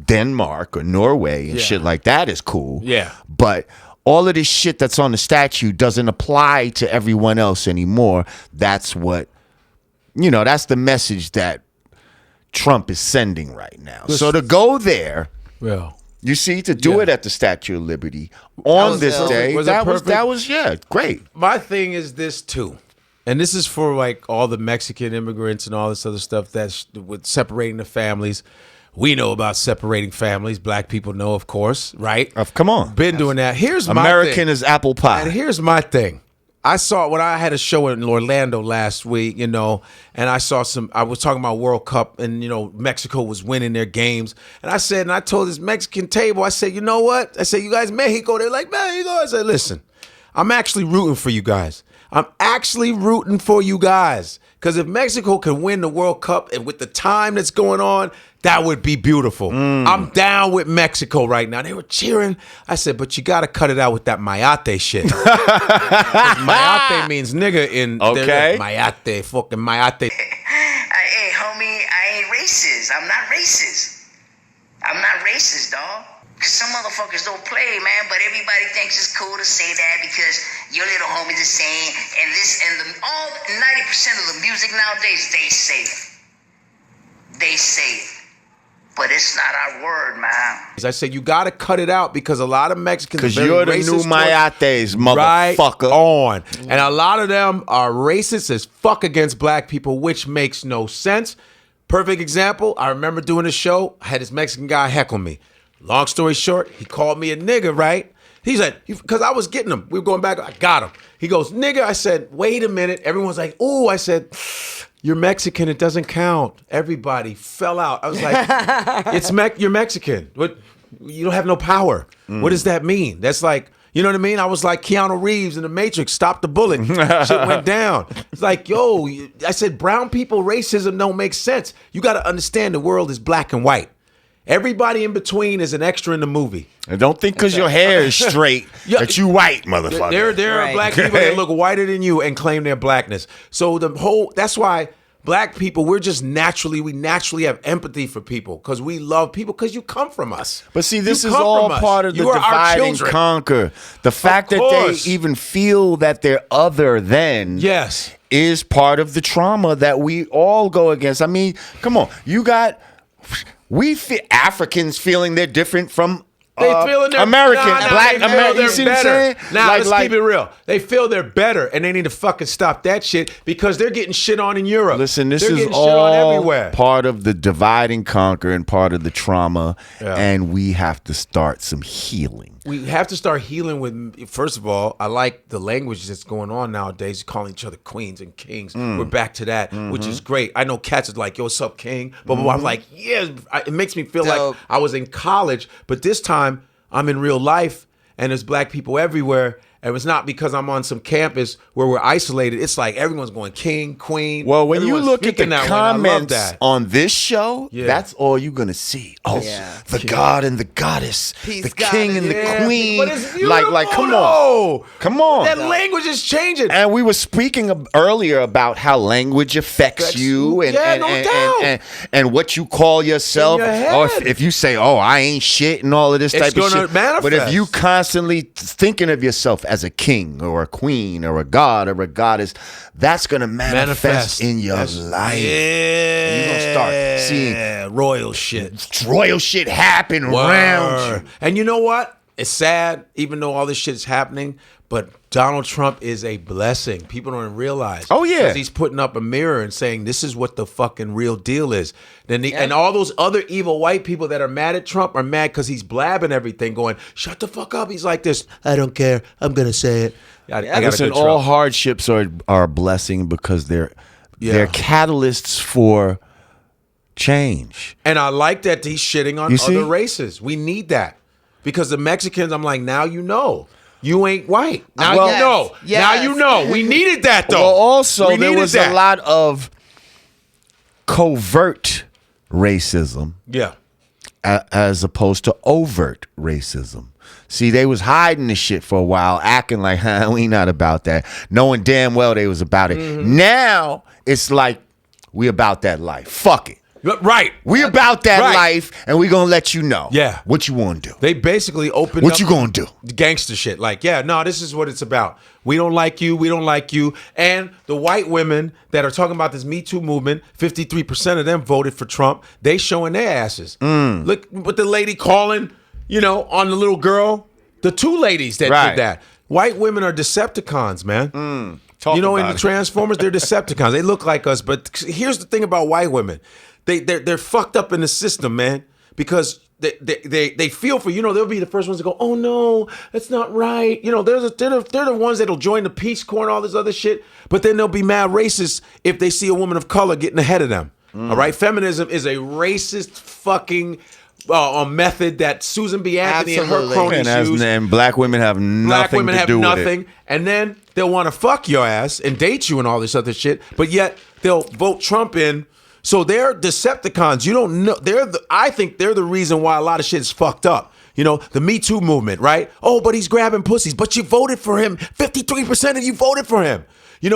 Denmark or Norway and shit like that is cool. Yeah. But all of this shit that's on the statue doesn't apply to everyone else anymore. That's what, that's the message that Trump is sending right now. So to go there, you see, to do it at the Statue of Liberty on this day, that was great. My thing is this too. And this is for like all the Mexican immigrants and all this other stuff that's with separating the families. We know about separating families. Black people know, of course, right? Come on. Been doing that. Here's my American thing. is apple pie. And here's my thing. I saw when I had a show in Orlando last week, and I saw I was talking about World Cup, and, Mexico was winning their games. And I told this Mexican table, I said, you know what? I said, you guys, Mexico. They're like, Mexico. I said, listen, I'm actually rooting for you guys. Because if Mexico can win the World Cup and with the time that's going on, that would be beautiful. I'm down with Mexico right now. They were cheering. I said, but you got to cut it out with that mayate shit. Mayate means nigga in mayate, fucking mayate. Hey, homie, I ain't racist. I'm not racist, dog. Cause some motherfuckers don't play, man, but everybody thinks it's cool to say that because your little homie's the same, and all 90% of the music nowadays, they say it. But it's not our word, man. I said, you got to cut it out because a lot of Mexicans because you're the new mayates, motherfucker. Right on. And a lot of them are racist as fuck against black people, which makes no sense. Perfect example, I remember doing a show, I had this Mexican guy heckle me. Long story short, he called me a nigga, right? He's like, because I was getting him. We were going back. I got him. He goes, nigga. I said, wait a minute. Everyone's like, ooh. I said, you're Mexican. It doesn't count. Everybody fell out. I was like, you're Mexican. What? You don't have no power. What does that mean? That's like, you know what I mean? I was like Keanu Reeves in The Matrix. Stop the bullet. Shit went down. It's like, yo. I said, brown people racism don't make sense. You got to understand the world is black and white. Everybody in between is an extra in the movie. And don't think because your hair is straight that you white, motherfucker. There are black people that look whiter than you and claim their blackness. So that's why black people, we naturally have empathy for people because we love people because you come from us. But see, this is all part of the divide and conquer. The fact that they even feel that they're other than is part of the trauma that we all go against. I mean, come on. Africans feeling they're different from American, black American. You see what I'm saying? Now, let's keep it real. They feel they're better, and they need to fucking stop that shit because they're getting shit on in Europe. Listen, this is all part of the divide and conquer and part of the trauma, and we have to start some healing. We have to start healing with, first of all, I like the language that's going on nowadays, calling each other queens and kings. We're back to that, which is great. I know cats are like, yo, what's up, king? But I'm like, yeah, it makes me feel like I was in college, but this time I'm in real life and there's black people everywhere And it's not because I'm on some campus where we're isolated. It's like everyone's going king, queen. Well, when you Everyone's look at the speaking that way, and I love comments that. on this show, Yeah. that's all you're gonna see. Oh, the god and the goddess, Peace the god king and and the Yeah, queen. but it's Like, come beautiful, on, though. come on. That language is changing. And we were speaking earlier about how language affects you, and Yeah, no doubt. and what you call yourself, In your head. or if you say, "Oh, I ain't shit," and all of this It's type of gonna shit. manifest. But if you constantly thinking of yourself as a king or a queen or a god or a goddess, that's gonna manifest in your life. Yeah, You're gonna start seeing royal shit. royal shit happen around you. And you know what? It's sad, even though all this shit is happening, but Donald Trump is a blessing. People don't realize. Oh, yeah. 'Cause he's putting up a mirror and saying, this is what the fucking real deal is. And all those other evil white people that are mad at Trump are mad because he's blabbing everything, going, shut the fuck up. He's like this, I don't care. I'm going to say it. I got a Listen, good all Trump. hardships are a blessing because they're catalysts for change. And I like that he's shitting on You see? other races. We need that. Because the Mexicans, I'm like, now you know. You ain't white. Now Well, you know. yes. Now you know. We needed that, though. Well, also, We there needed was that. a lot of covert racism Yeah. as opposed to overt racism. See, they was hiding the shit for a while, acting like, we not about that, knowing damn well they was about it. Mm-hmm. Now, it's like, we about that life. Fuck it. Right. We about that Right. life, and we gonna let you know. Yeah. What you want to do. They basically opened What up you gonna do? gangster shit. Like, yeah, no, this is what it's about. We don't like you. We don't like you. And the white women that are talking about this Me Too movement, 53% of them voted for Trump. They showing their asses. Look with the lady calling, on the little girl. The two ladies that Right. did that. White women are Decepticons, man. Talk in about the it. Transformers, they're Decepticons. They look like us, but here's the thing about white women: they're fucked up in the system, man. Because they feel for they'll be the first ones to go, oh no, that's not right. They're the ones that'll join the Peace Corps and all this other shit. But then they'll be mad racist if they see a woman of color getting ahead of them. All right, feminism is a racist fucking method that Susan B. Anthony and her Absolutely. cronies use. And black women have nothing Black women to have do with nothing, it. and then they'll want to fuck your ass and date you and all this other shit, but yet they'll vote Trump in. So they're Decepticons. You don't know. I think they're the reason why a lot of shit is fucked up. The Me Too movement, right? Oh, but he's grabbing pussies. But you voted for him. 53% of you voted for him.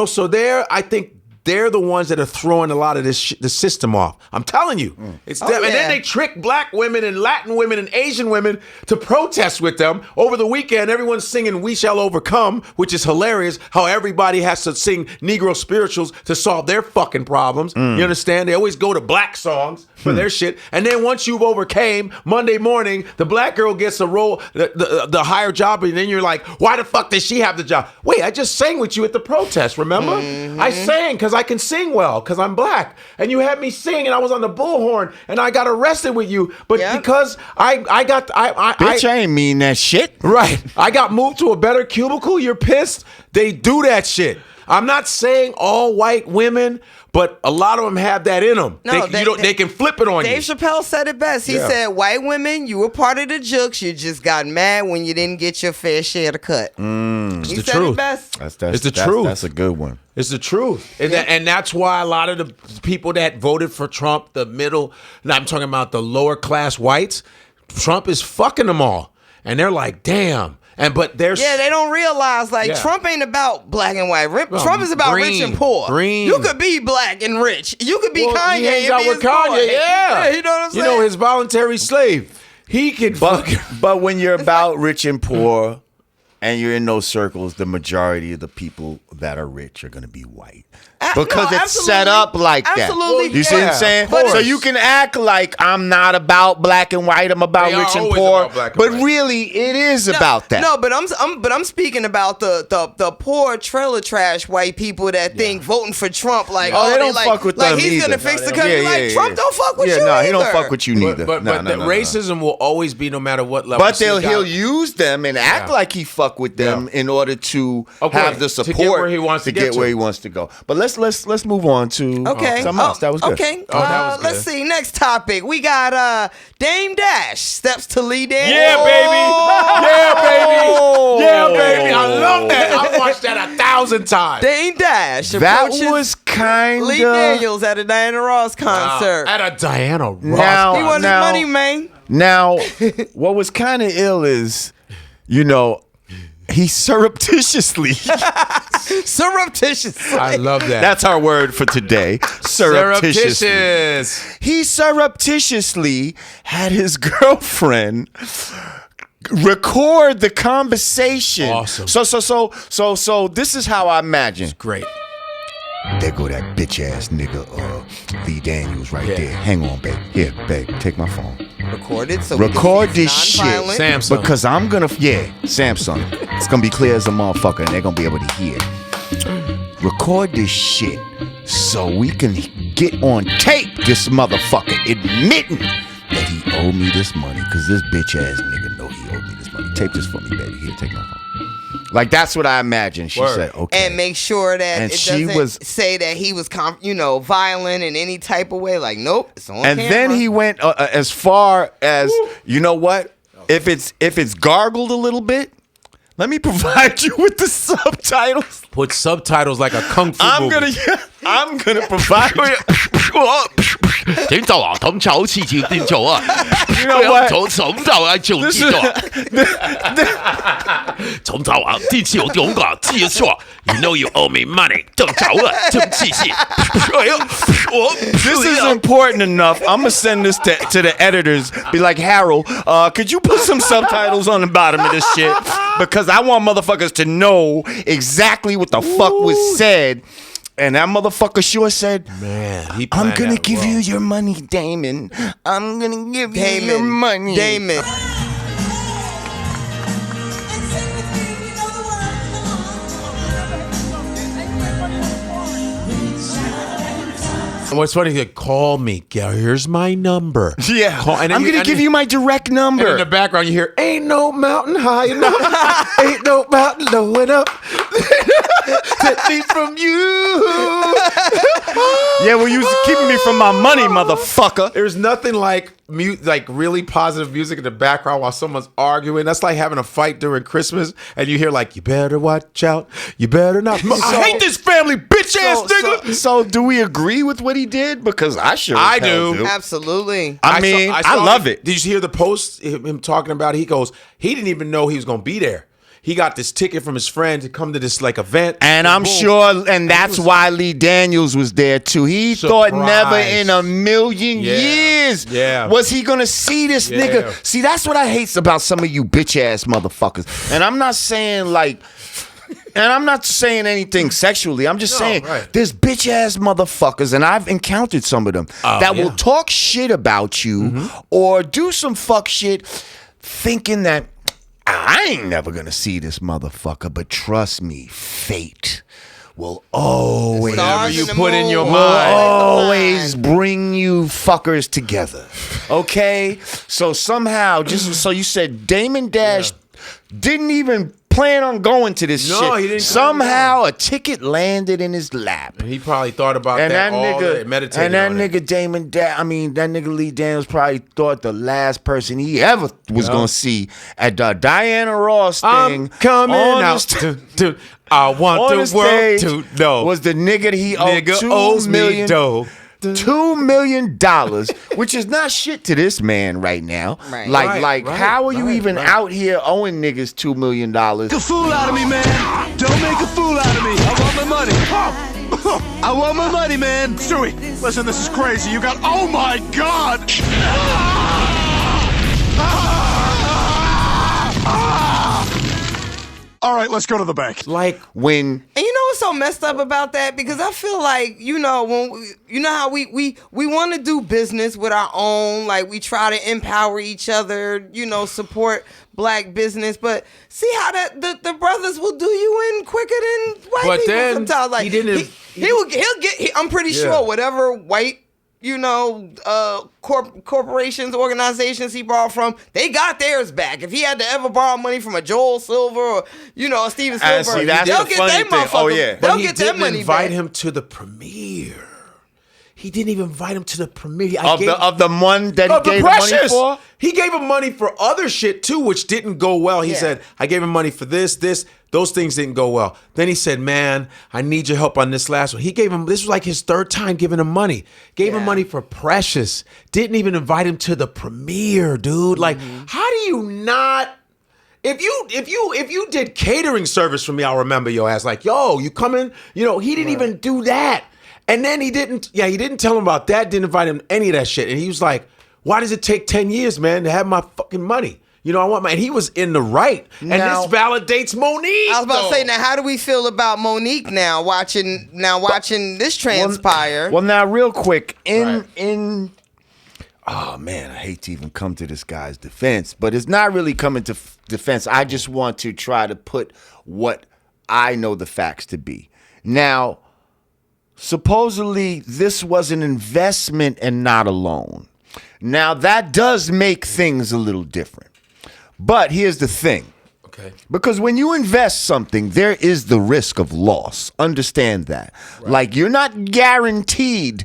So I think they're the ones that are throwing a lot of the system off. I'm telling you. It's them. And then they trick black women and Latin women and Asian women to protest with them. Over the weekend, everyone's singing We Shall Overcome, which is hilarious, how everybody has to sing Negro spirituals to solve their fucking problems. You understand? They always go to black songs for their shit. And then once you've overcame, Monday morning, the black girl gets a role, the higher job, and then you're like, why the fuck does she have the job? Wait, I just sang with you at the protest, remember? I sang because I can sing well, because I'm black. And you had me sing, and I was on the bullhorn, and I got arrested with you. But because I Bitch, I ain't mean that shit. Right. I got moved to a better cubicle. You're pissed? They do that shit. I'm not saying all white women, but a lot of them have that in them. No, they can flip it on Dave you. Chappelle said it best. He said, white women, you were part of the jokes. You just got mad when you didn't get your fair share of the cut. It's He the said truth. it best. It's the truth. That's a good one. It's the truth. And that's why a lot of the people that voted for Trump, I'm talking about the lower class whites, Trump is fucking them all. And they're like, damn. But they don't realize Trump ain't about black and white. Trump is about rich and poor. Green. You could be black and rich. You could be Kanye. He hangs and out be with his boy. Kanye, yeah. You know what I'm saying? his voluntary slave. He can But when you're about rich and poor, and you're in those circles, the majority of the people that are rich are going to be white. Because it's set up like that. Absolutely. You see what I'm saying? But So you can act like I'm not about black and white, I'm about They are rich and always poor. about black and But white. really, it is about that. No, but I'm speaking about the poor trailer trash white people that think voting for Trump they don't fuck with them he's either. gonna fix the No, country. Trump don't fuck with you no, either. he don't fuck with you neither. But No. racism will always be no matter what level. But See, he'll use them and act like he fuck with them in order to have the to support get where he wants to get get where to. he wants to go. But let's move on to something else. That was good. Okay. Oh, that was good. Let's see. Next topic. We got Dame Dash steps to lead in. Yeah, baby. Yeah, baby. I love that. I watched that 1,000 times. Dame Dash. That approaches was kind Lee of Daniels at a Diana Ross concert. At a Diana Ross. Now- He wanted his money, man. Now, what was kind of ill is, he surreptitiously. Surreptitiously. I love that. That's our word for today. Surreptitiously. Surreptitious. He surreptitiously had his girlfriend record the conversation. Awesome. So this is how I imagine. Great. There go that bitch ass nigga, Lee Daniels right there. Hang on, babe. Here, babe, take my phone. Record it. So Record this shit. Samsung. Because I'm gonna, Samsung. It's gonna be clear as a motherfucker and they're gonna be able to hear. Record this shit so we can get on tape this motherfucker admitting that he owed me this money. Because this bitch ass nigga know he owed me this money. Tape this for me, baby. Here, take my phone. Like, that's what I imagine. She said, okay. And make sure that And it she doesn't say that he was, violent in any type of way. Like, nope, it's on And camera. then he went as far as, you know what? If it's gargled a little bit, let me provide you with the subtitles. Put subtitles like a kung fu movie. I'm gonna provide you. You know what? You know you owe me money. This is important enough. I'm gonna send this to the editors. Be like, Harold, could you put some subtitles on the bottom of this shit? Because I want motherfuckers to know exactly what the fuck was said. And that motherfucker sure said, Man, I'm gonna give you your money, Damon. I'm gonna give you your money. Damon. And what's funny, he said, call me. Here's my number. Yeah. And I'm gonna give you my direct number. And in the background, you hear, ain't no mountain high enough. Ain't no mountain low enough. Take me from you. Yeah, well, you was keeping me from my money, motherfucker. There's nothing like really positive music in the background while someone's arguing. That's like having a fight during Christmas, and you hear like, you better watch out. You better not. I hate this family, bitch ass nigga. So do we agree with what he did? Because I do. Absolutely. I love it. Did you hear the post, him talking about it? He goes, he didn't even know he was going to be there. He got this ticket from his friend to come to this event. And I'm sure, and that's why Lee Daniels was there too. He thought never in a million years was he gonna see this nigga. See, that's what I hate about some of you bitch ass motherfuckers. And I'm not saying anything sexually. I'm just saying there's bitch ass motherfuckers, and I've encountered some of them that will talk shit about you or do some fuck shit thinking that I ain't never gonna see this motherfucker, but trust me, fate will always, whatever you put in your will mind, always bring you fuckers together. Okay? So somehow, so you said Damon Dash didn't even plan on going to this shit. He didn't. Somehow a ticket landed in his lap. And he probably thought about that all day, meditated and that on nigga it. that nigga Lee Daniels probably thought the last person he ever was gonna see at the Diana Ross thing. I'm coming out. Dude, I want the world to know. Was the nigga he owed $2 million. $2 million, which is not shit to this man right now. How are you even out here owing niggas $2 million? Make a fool out of me, man. Don't make a fool out of me. I want my money. I want my money, man. Stewie, listen, this is crazy. You got, oh my God! All right, let's go to the bank. And you know what's so messed up about that? Because I feel like, when how we want to do business with our own, like we try to empower each other, support black business, but see how that the brothers will do you in quicker than white people sometimes. Like he didn't. He'll get. I'm pretty sure whatever white corporations, organizations he borrowed from, they got theirs back. If he had to ever borrow money from a Joel Silver or a Steven Spielberg, they'll get their motherfucker. Oh, yeah. They'll get their money back. Invite him to the premiere. He didn't even invite him to the premiere Of the one that he gave him money for? He gave him money for other shit too, which didn't go well. He said, I gave him money for this. Those things didn't go well. Then he said, man, I need your help on this last one. He gave him, this was like his third time giving him money. Gave him money for Precious. Didn't even invite him to the premiere, dude. Like, how do you not... If you did catering service for me, I'll remember your ass. Like, yo, you coming? He didn't even do that. And then he didn't tell him about that, didn't invite him any of that shit. And he was like, why does it take 10 years, man, to have my fucking money? I want and he was in the right. And this validates Monique. I was about to say, now, how do we feel about Monique now watching this transpire? Well, now, real quick, oh man, I hate to even come to this guy's defense, but it's not really coming to defense. I just want to try to put what I know the facts to be. Now, supposedly, this was an investment and not a loan. Now, that does make things a little different. But here's the thing. Okay. Because when you invest something, there is the risk of loss. Understand that. Right. Like, you're not guaranteed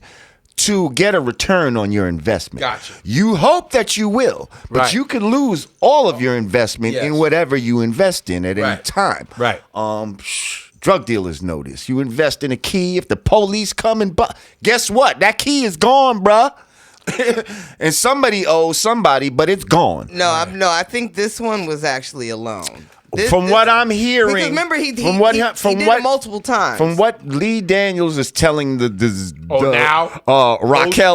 to get a return on your investment. Gotcha. You hope that you will, but you could lose all of your investment in whatever you invest in at any time. Right. Drug dealers know this. You invest in a key. If the police come and guess what? That key is gone, bruh. And somebody owes somebody, but it's gone. No, I think this one was actually a loan. From what I'm hearing, because remember he did it multiple times. From what Lee Daniels is telling Raquel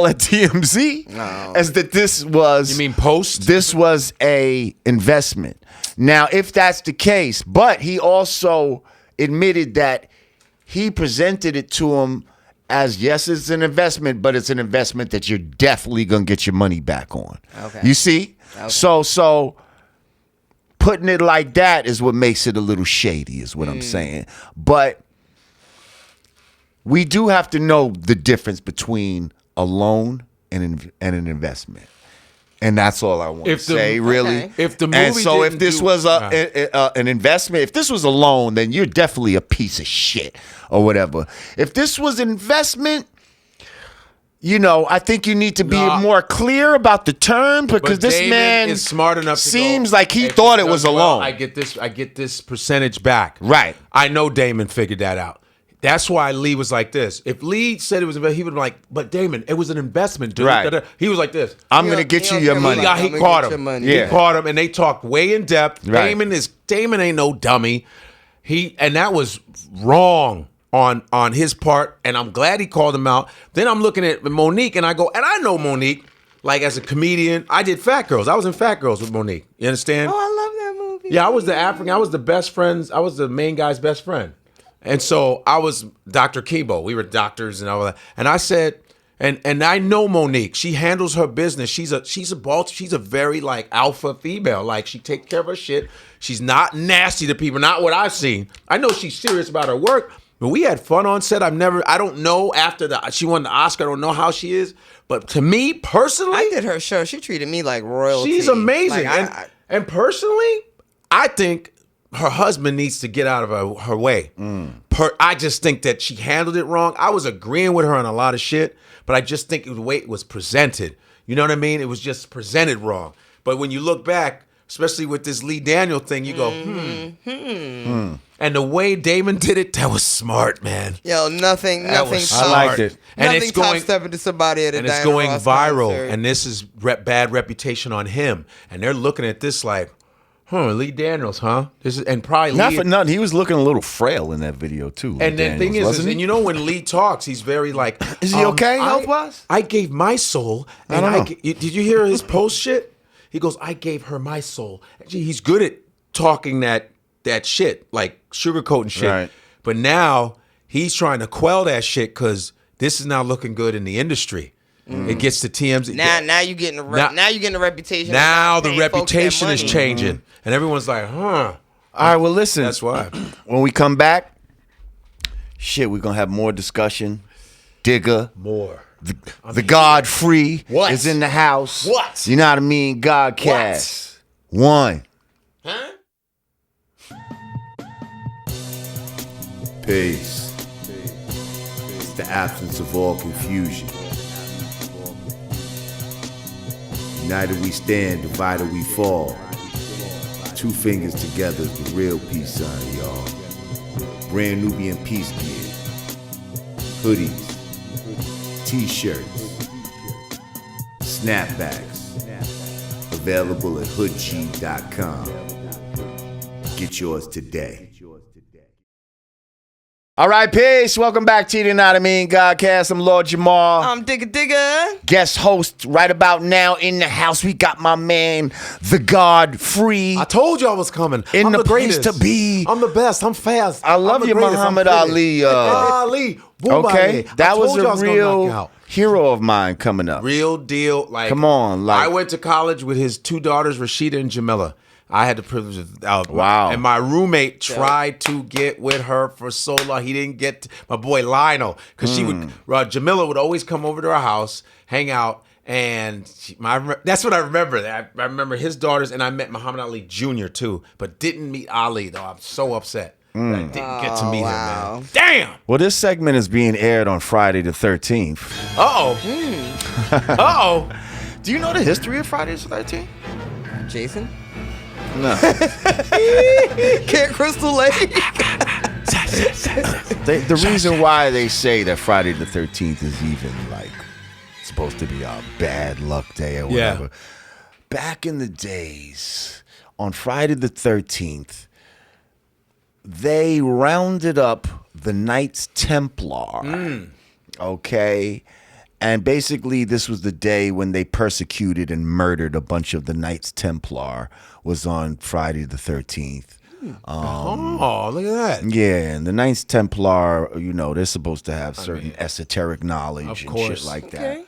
at TMZ, as that this was. You mean post? This was a investment. Now, if that's the case, but he also admitted that he presented it to him as, yes, it's an investment, but it's an investment that you're definitely gonna get your money back on. Okay. You see? Okay. So putting it like that is what makes it a little shady, is what I'm saying. But we do have to know the difference between a loan and an investment. And that's all I want to say, really. Okay. If the movie if this was an investment, if this was a loan, then you're definitely a piece of shit or whatever. If this was an investment, I think you need to be more clear about the term, because this Damon man is smart enough. Seems like he thought it was a loan. I get this percentage back. Right. I know Damon figured that out. That's why Lee was like this. If Lee said it was he would be like, but Damon, it was an investment, dude. Right. He was like this. I'm going to get you your money. He caught him. Yeah. He caught him, and they talked way in depth. Right. Damon ain't no dummy. And that was wrong on his part, and I'm glad he called him out. Then I'm looking at Monique, and I go, and I know Monique, like as a comedian. I did Fat Girls. I was in Fat Girls with Monique. You understand? Oh, I love that movie. Yeah, I was the African. I was the best friends. I was the main guy's best friend. And so I was Dr. Kibo. We were doctors and all that. And I said, and I know Monique. She handles her business. She's a very like alpha female. Like, she takes care of her shit. She's not nasty to people. Not what I've seen. I know she's serious about her work, but we had fun on set. I don't know after she won the Oscar. I don't know how she is. But to me personally, I did her show. She treated me like royalty. She's amazing. Like, and personally, I think her husband needs to get out of her way. I just think that she handled it wrong. I was agreeing with her on a lot of shit, but I just think the way it was presented. You know what I mean? It was just presented wrong. But when you look back, especially with this Lee Daniel thing, you go, And the way Damon did it, that was smart, man. Yo, nothing. I liked it. And it's going stepping to somebody at a and it's Diana going Ross viral. concert. And this is bad reputation on him. And they're looking at this like, Lee Daniels, huh? This is, and probably not Lee, for nothing. He was looking a little frail in that video too. And the thing is, and you know when Lee talks, he's very like, is he okay health-wise? I gave my soul. And I don't know. did you hear his post shit? He goes, I gave her my soul. Actually, he's good at talking that shit, like sugarcoating shit. Right. But now he's trying to quell that shit because this is now looking good in the industry. It gets to TMZ. Now you getting the reputation. Now the reputation is changing, and everyone's like, huh. All right, well, listen. That's why. When we come back, we're gonna have more discussion. Digga, more. The Godfrey What? is in the house. What? You know what I mean? Godcast. One. Huh? Peace. It's the absence of all confusion. United we stand, divided we fall. 2 fingers together is the real peace sign, y'all. Brand Nubian PEACE gear. Hoodies. T-shirts. Snapbacks. Available at hoodg.com. Get yours today. All right, peace. Welcome back to the Yanadameen Godcast. I'm Lord Jamar. I'm Digga. Guest host right about now in the house. We got my man, the Godfrey. I told you I was coming. In I'm the place greatest. to be. I'm the best. I'm fast. I love you, Muhammad Ali. Ali. Okay, that was a knock real out. hero of mine coming up. Real deal. Like, Come on, like- I went to college with his 2 daughters, Rashida and Jamila. I had the privilege of Wow. And my roommate tried to get with her for so long. He didn't get my boy Lionel, because she would Jamila would always come over to our house, hang out, and that's what I remember. I remember his daughters, and I met Muhammad Ali Jr. too, but didn't meet Ali though. I'm so upset that I didn't get to meet him, man. Damn. Well, this segment is being aired on Friday the 13th. Uh-oh. Do you know the history of Friday the 13th? Jason? No. Camp Crystal Lake? The reason why they say that Friday the 13th is even like supposed to be a bad luck day or whatever. Yeah. Back in the days, on Friday the 13th, they rounded up the Knights Templar. Okay. And basically, this was the day when they persecuted and murdered a bunch of the Knights Templar. Was on Friday the 13th. Oh, look at that. Yeah, and the Knights Templar, you know, they're supposed to have certain esoteric knowledge and shit like that.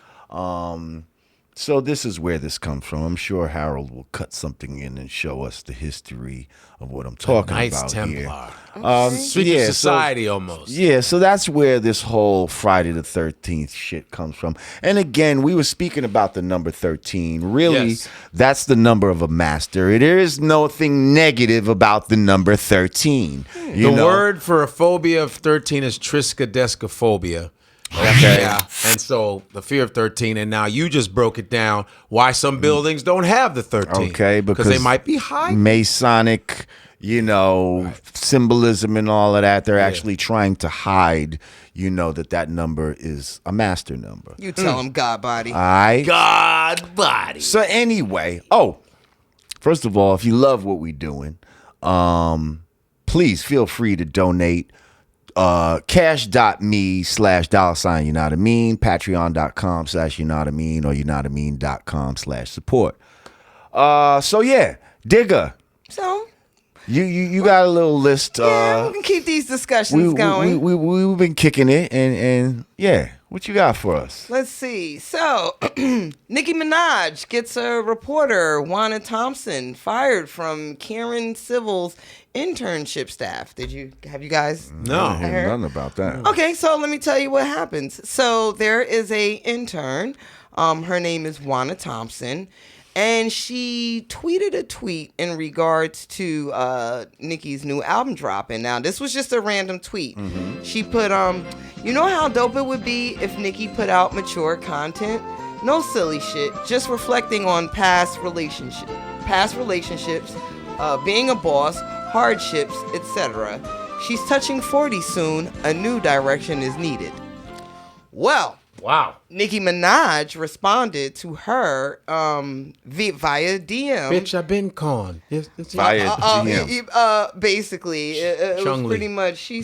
So this is where this comes from. I'm sure Harold will cut something in and show us the history of what I'm talking Knights about Templar. here. Secret society almost. Yeah, so that's where this whole Friday the 13th shit comes from. And again, we were speaking about the number 13. Really, that's the number of a master. There is nothing negative about the number 13. The word for a phobia of 13 is triskaidekaphobia. Okay. Yeah, and so the fear of 13, and now you just broke it down why some buildings don't have the 13. Okay, because they might be high. Masonic, symbolism and all of that. They're actually trying to hide, that number is a master number. You tell him God body. All right. God body. So anyway, first of all, if you love what we're doing, please feel free to donate. Cash.me/$, you know what I mean? Patreon.com/you know what I mean, or youknowwhatameen.com/support. So yeah, Digga. So you got a little list. yeah, we can keep these discussions going. We've been kicking it, and yeah, what you got for us? Let's see. So, Nicki Minaj gets a reporter, Juana Thompson, fired from Karen Civil's internship staff. Have you guys heard nothing about that. Okay, so let me tell you what happens. So there is a intern. Her name is Juana Thompson. And she tweeted a tweet in regards to Nicki's new album dropping. Now, this was just a random tweet. She put, you know how dope it would be if Nicki put out mature content? No silly shit, just reflecting on past relationships, being a boss, hardships, etc. She's touching 40 soon. A new direction is needed. Well, wow. Nicki Minaj responded to her via DM. Bitch, I've been con. Via DM. Basically, it was pretty much. She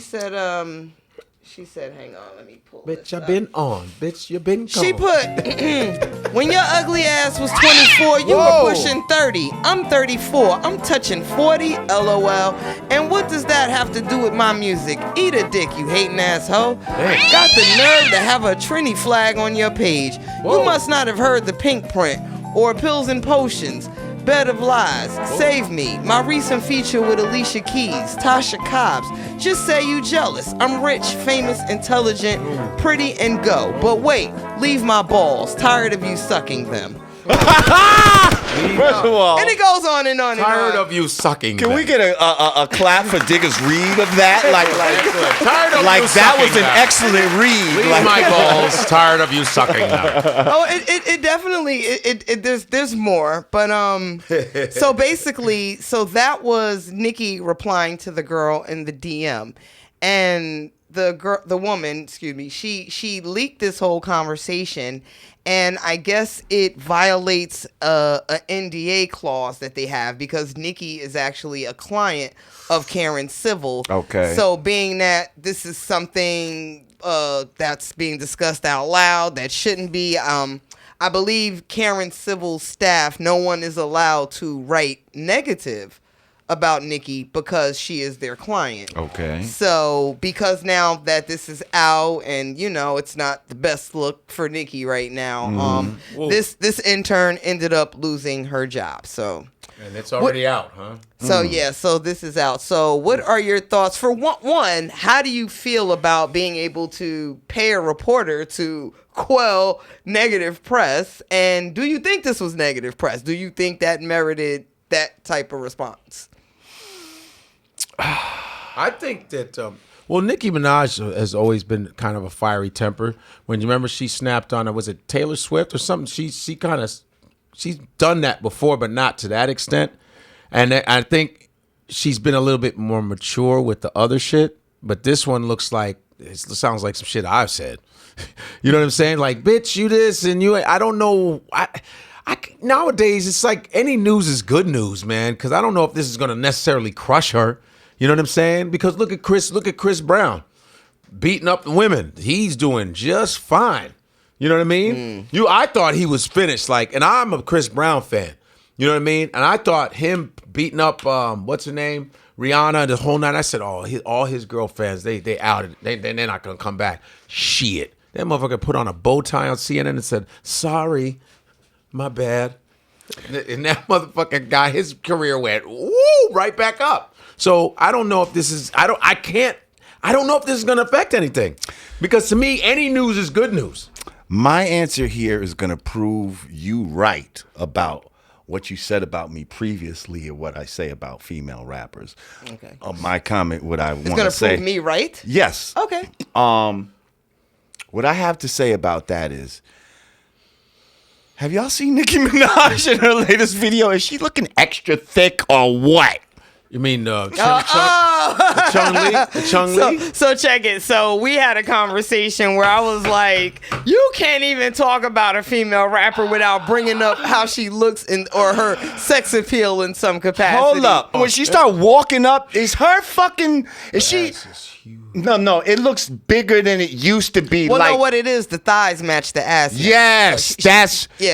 said, hang on, let me pull Bitch, I've been on. Bitch, you've been con. She put, when your ugly ass was 24, you were pushing 30. I'm 34. I'm touching 40, LOL. And what does that have to do with my music? Eat a dick, you hating asshole. Got the nerve to have a Trini flag on your page. You must not have heard the Pink Print or Pills and Potions. Bed of Lies, Save Me, my recent feature with Alicia Keys, Tasha Cobbs. Just say you jealous. I'm rich, famous, intelligent, pretty, and go. But wait, leave my balls. Tired of you sucking them. First of all, And it goes on and on Tired and on. of you sucking. can we them. get a clap for Digga's read of that? Tired of Like you that was sucking an them. excellent read. Leave Like, my balls. Tired of you sucking them. Oh, it definitely there's more, but so basically, so that was Nicki replying to the girl in the DM, and the woman, excuse me, she leaked this whole conversation, and I guess it violates a NDA clause that they have because Nicki is actually a client of Karen Civil. Okay. So being that this is something that's being discussed out loud that shouldn't be, I believe Karen Civil's staff, no one is allowed to write negative about Nicki because she is their client. Okay. So because now that this is out and it's not the best look for Nicki right now, this intern ended up losing her job. So And it's already out, huh? so yeah, so this is out. So what are your thoughts? For one, how do you feel about being able to pay a reporter to quell negative press? And do you think this was negative press? Do you think that merited that type of response? I think that, Nicki Minaj has always been kind of a fiery temper. When you remember she snapped on, was it Taylor Swift or something? She's done that before, but not to that extent. And I think she's been a little bit more mature with the other shit. But this one sounds like some shit I've said. You know what I'm saying? Like, bitch, you this and you. I don't know. Nowadays, it's like any news is good news, man. Because I don't know if this is going to necessarily crush her. You know what I'm saying? Because look at Chris Brown beating up the women. He's doing just fine. You know what I mean? I thought he was finished. And I'm a Chris Brown fan. You know what I mean? And I thought him beating up what's her name, Rihanna, the whole night. I said, all his girlfriends, they outed. They're not gonna come back. Shit, that motherfucker put on a bow tie on CNN and said, "Sorry, my bad." And that motherfucking guy, his career went right back up. So I don't know if this is. I don't know if this is gonna affect anything, because to me, any news is good news. my answer here is going to prove you right about what you said about me previously or what I say about female rappers. Okay. My comment, what I want to say. It's going to prove me right? Yes. Okay. What I have to say about that is, have y'all seen Nicki Minaj in her latest video? Is she looking extra thick or what? You mean Chung Lee? So check it. So we had a conversation where I was like, you can't even talk about a female rapper without bringing up how she looks or her sex appeal in some capacity. Hold up. When she start walking up, is her fucking... Is she... No, it looks bigger than it used to be. Well, like, no, what it is, the thighs match the ass. Yes,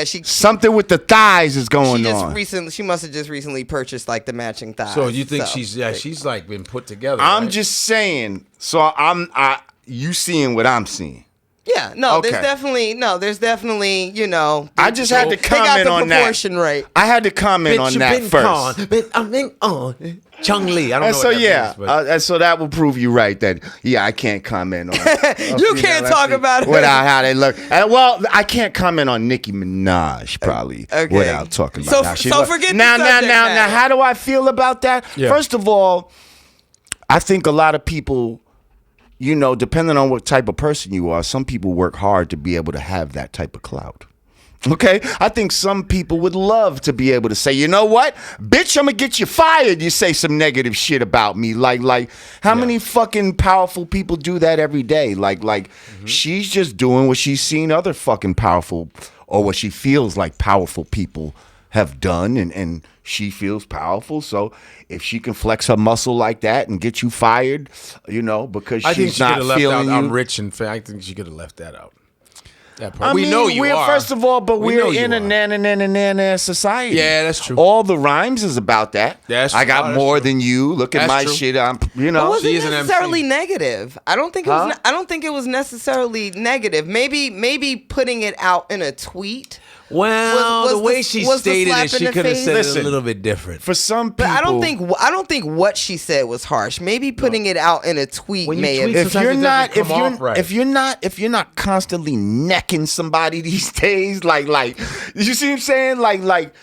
she something with the thighs is going on. She must have just recently purchased like the matching thighs. So you think she's like been put together? I'm right? just saying. So you seeing what I'm seeing. Yeah, no, Okay. there's definitely, you know. I just had to comment they got the on that. proportion right. I had to comment on that first. Chung Lee. I don't And know so what that means, but- and so that will prove you right that I can't comment on. You can't talk about it without how they look. Well, I can't comment on Nicki Minaj probably without talking about how she looks. Forget now. the subject matter. Now, how do I feel about that? Yeah. First of all, I think a lot of people, you know, depending on what type of person you are, some people work hard to be able to have that type of clout. Okay? I think some people would love to be able to say, you know what? Bitch, I'm going to get you fired. You say some negative shit about me. Like how many fucking powerful people do that every day? Like she's just doing what she's seen other fucking powerful, or what she feels like powerful people have done, and she feels powerful. So if she can flex her muscle like that and get you fired, you know, because I think she's she could not have left feeling out. you. I'm rich and fat. I think she could have left that out. That part. I mean, know you we're are. first of all, but We know we're you in a are. nana society. Yeah, that's true. All the rhymes is about that. That's I true. got That's more true. than you. Look at That's my true. shit. I'm, you It know. wasn't She is an necessarily MC. negative. I don't think it was. I don't think it was necessarily negative. Maybe putting it out in a tweet Well, the way she stated it, she could have said it a little bit different. For some people, but I don't think what she said was harsh. Maybe putting it out in a tweet may have. If you're not constantly necking somebody these days, like you see what I'm saying? Like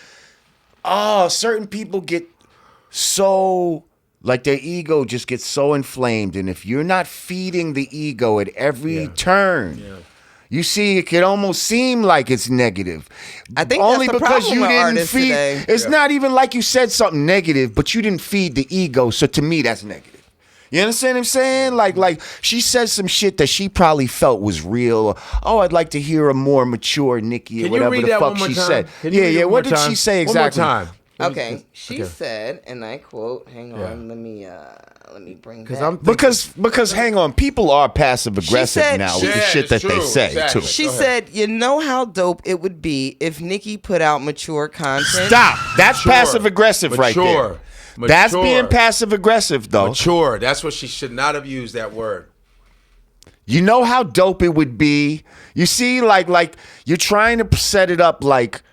certain people get so like their ego just gets so inflamed, and if you're not feeding the ego at every turn. You see, it could almost seem like it's negative. I think only that's the because problem you with didn't artists feed. today. It's not even like you said something negative, but you didn't feed the ego. So to me, that's negative. You understand what I'm saying? Like she said some shit that she probably felt was real. Oh, I'd like to hear a more mature Nicki or whatever the fuck she said. Yeah. What did she say exactly? One more time. Okay, she said, and I quote. Hang on, let me bring that. Because hang on, people are passive aggressive now with the shit that they say too. She said, "You know how dope it would be if Nicki put out mature content." Stop. That's passive aggressive right there. That's being passive aggressive though. Mature. That's what she should not have used that word. You know how dope it would be. You see, like you're trying to set it up like.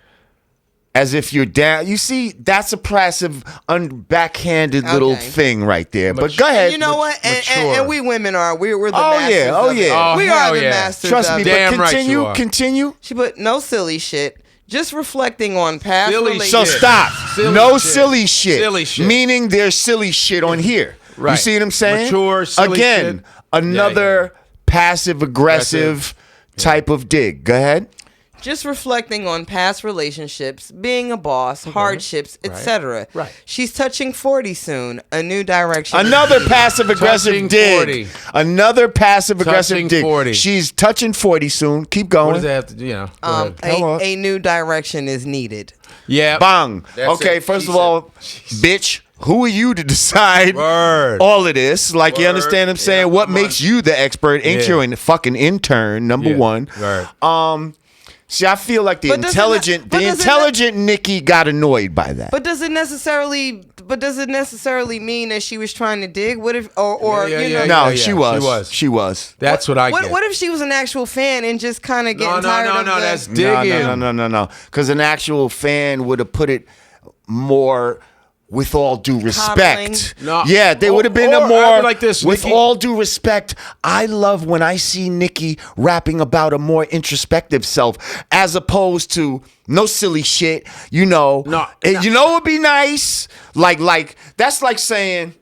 As if you're down. You see, that's a passive, backhanded little thing right there. But go ahead. You know what? And we women are. We're the masters. We are the masters. Trust me. Damn but right continue. She put no silly shit. Just reflecting on past relationships. So stop. Silly shit. Silly shit. Meaning there's silly shit on here. Right. You see what I'm saying? Mature, silly Again, shit. Another passive aggressive type of dig. Go ahead. Just reflecting on past relationships, being a boss, hardships, etc. Right. She's touching 40 soon. A new direction. Another passive aggressive dig. 40. Another passive aggressive Touching dig. 40. She's touching 40 soon. Keep going. What does that have to do? Go ahead. A new direction is needed. Yeah. Bang. That's Okay, it. first She of all, bitch, who are you to decide all of this? Like, you understand what I'm saying? Yeah, what makes you the expert? Ain't you a fucking intern, number one. Right. See, I feel like the intelligent Nicki got annoyed by that. But does it necessarily mean that she was trying to dig? What if She was. That's what I get. What if she was an actual fan and just kind of getting tired of the... that's digging. No. Because an actual fan would have put it more with all due respect. Coddling. Yeah, they would have been a or more like this, with Nicki. all due respect. I love when I see Nicki rapping about a more introspective self as opposed to no silly shit. You know, you know, it would be nice. Like that's like saying,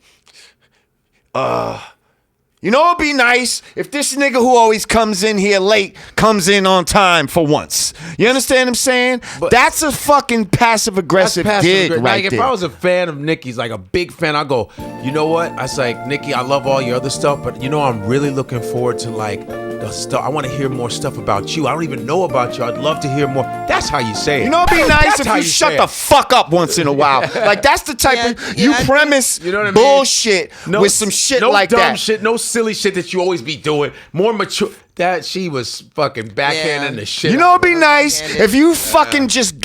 you know, it'd be nice if this nigga who always comes in here late comes in on time for once. You understand what I'm saying? But that's a fucking passive aggressive dig right like, there. If I was a fan of Nicki's, like a big fan, I go, you know what? I was like, Nicki, I love all your other stuff, but you know, I'm really looking forward to like the stuff. I want to hear more stuff about you. I don't even know about you. I'd love to hear more. That's how you say it. You know, it'd be nice if you shut the fuck up once in a while. Like that's the type of you premise you know what I mean? bullshit with some shit like dumb that. Shit, no silly shit that you always be doing. More mature. That she was fucking backhanding the shit. You know, it'd be nice if you fucking just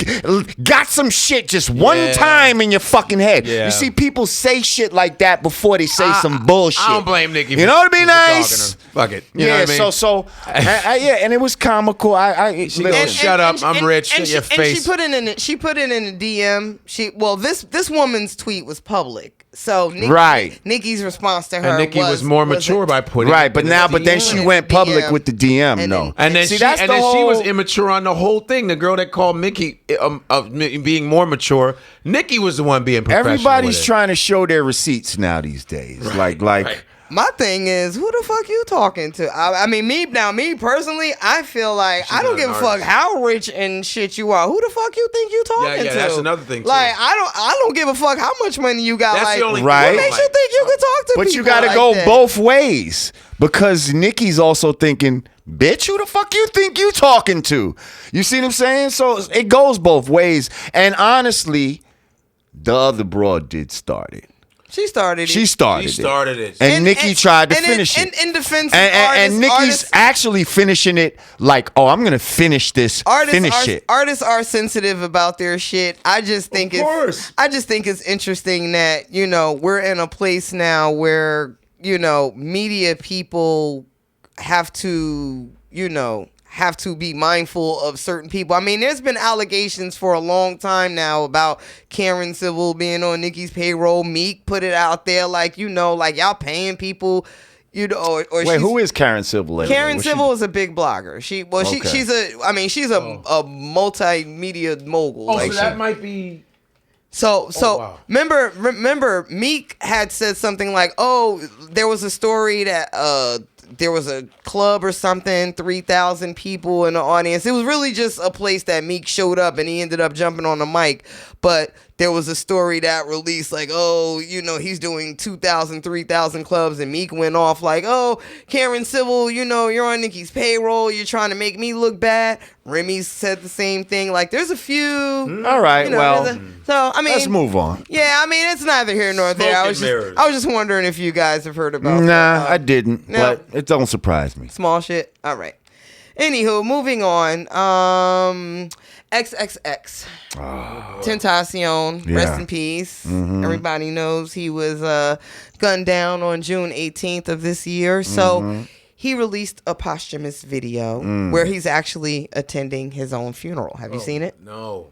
got some shit just one time in your fucking head. Yeah. You see, people say shit like that before they say some bullshit. I don't blame Nicki. You know, it'd be nice. Fuck it. You know what I mean? And it was comical. She goes, shut up. I'm rich. And Shut your face. She put it in a DM. This woman's tweet was public. So Nicki's response to her and Nicki was more mature by putting it but then she went public with the DM though. And then she was immature on the whole thing. The girl that called Nicki being more mature, Nicki was the one being professional. Everybody's trying to show their receipts now these days. Like my thing is, who the fuck you talking to? I mean, me personally, I feel like I don't give a fuck how rich and shit you are. Who the fuck you think you talking to? That's another thing too. Like, I don't give a fuck how much money you got. That's like, the only right? What makes you think you can talk to But people you gotta like go that? both ways because Nicki's also thinking, bitch, who the fuck you think you talking to? You see what I'm saying? So it goes both ways. And honestly, the other broad did start it. She started it. And Nicki tried to finish it. In defense, and Nicki's actually finishing it like, oh, I'm gonna finish this. Artists are sensitive about their shit. I just think it's interesting that, you know, we're in a place now where, you know, media people have to, you know, have to be mindful of certain people. I mean, there's been allegations for a long time now about Karen Civil being on Nicki's payroll. Meek put it out there like, like y'all paying people, or wait, who is Karen Civil? Anyway? Karen Civil is a big blogger. She's a multimedia mogul. Oh, so that might be. So wow. remember, Meek had said something like, there was a story that there was a club or something, 3,000 people in the audience. It was really just a place that Meek showed up and he ended up jumping on the mic. But there was a story that released like, he's doing 2,000, 3,000 clubs, and Meek went off like, Karen Civil, you're on Nicki's payroll. You're trying to make me look bad. Remy said the same thing. Like, there's a few. All right, so I mean, let's move on. Yeah, I mean, it's neither here nor there. I was just wondering if you guys have heard about. Nah, I didn't, but it don't surprise me. Small shit. All right. Anywho, moving on. XXX Tentacion, rest in peace. Mm-hmm. Everybody knows he was gunned down on June 18th of this year. So he released a posthumous video where he's actually attending his own funeral. Have you seen it? No.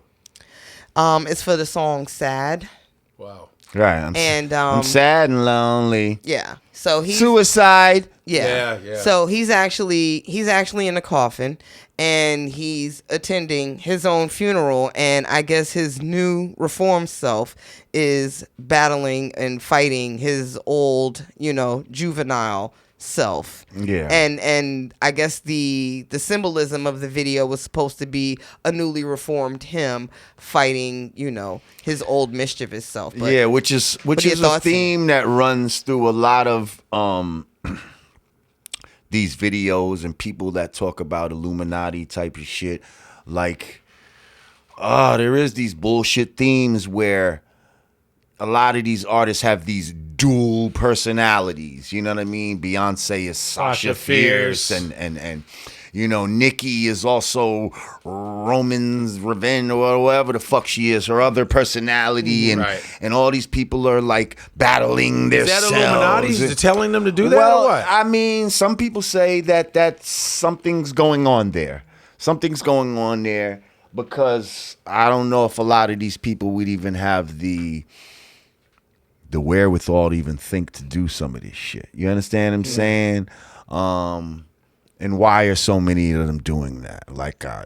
It's for the song "Sad." Wow. Right. I'm sad and lonely. Yeah. So he's suicide. Yeah. So he's actually in a coffin, and he's attending his own funeral, and I guess his new reformed self is battling and fighting his old, juvenile self. Yeah. And I guess the symbolism of the video was supposed to be a newly reformed him fighting, his old mischievous self. But yeah, which is a theme that runs through a lot of these videos and people that talk about Illuminati type of shit. Like, there is these bullshit themes where a lot of these artists have these dual personalities. You know what I mean? Beyonce is Sasha Fierce and Nicki is also Roman's Revenge or whatever the fuck she is, her other personality, and all these people are like battling their selves. Is that Illuminati? Is it telling them to do that or what? I mean, some people say that something's going on there. Something's going on there because I don't know if a lot of these people would even have the wherewithal to even think to do some of this shit. You understand what I'm saying? And why are so many of them doing that? Like, I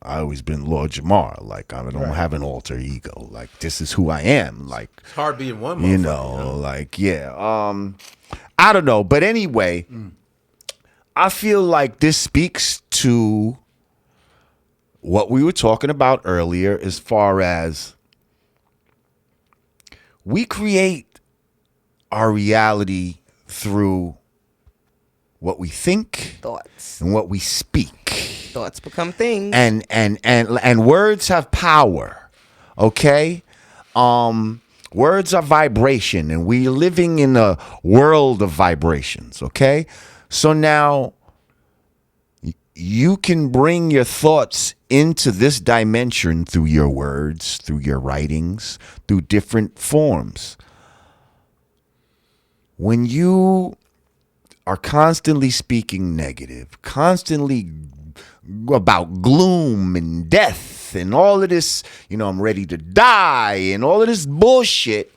always been Lord Jamar. Like, I don't have an alter ego. Like, this is who I am. Like, it's hard being one motherfucker. Like, yeah. I don't know. But anyway, I feel like this speaks to what we were talking about earlier as far as we create our reality through what we think, thoughts, and what we speak. Thoughts become things, and words have power. Okay, words are vibration, and we're living in a world of vibrations. Okay, so now you can bring your thoughts into this dimension through your words, through your writings, through different forms. When you are constantly speaking negative, constantly about gloom and death and all of this, I'm ready to die and all of this bullshit,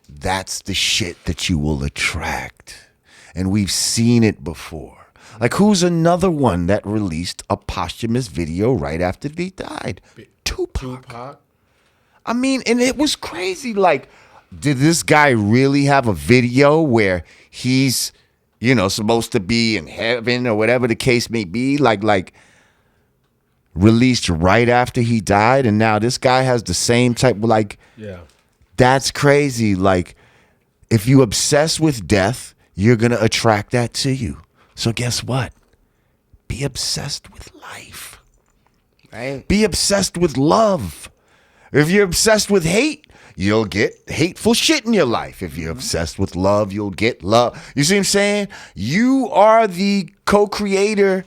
that's the shit that you will attract. And we've seen it before. Like, who's another one that released a posthumous video right after they died? Tupac. I mean, and it was crazy. Like, did this guy really have a video where he's, supposed to be in heaven or whatever the case may be? Like released right after he died, and now this guy has the same type of, like, that's crazy. Like, if you obsess with death, you're going to attract that to you. So guess what? Be obsessed with life. Right? Be obsessed with love. If you're obsessed with hate, you'll get hateful shit in your life. If you're obsessed with love, you'll get love. You see what I'm saying? You are the co-creator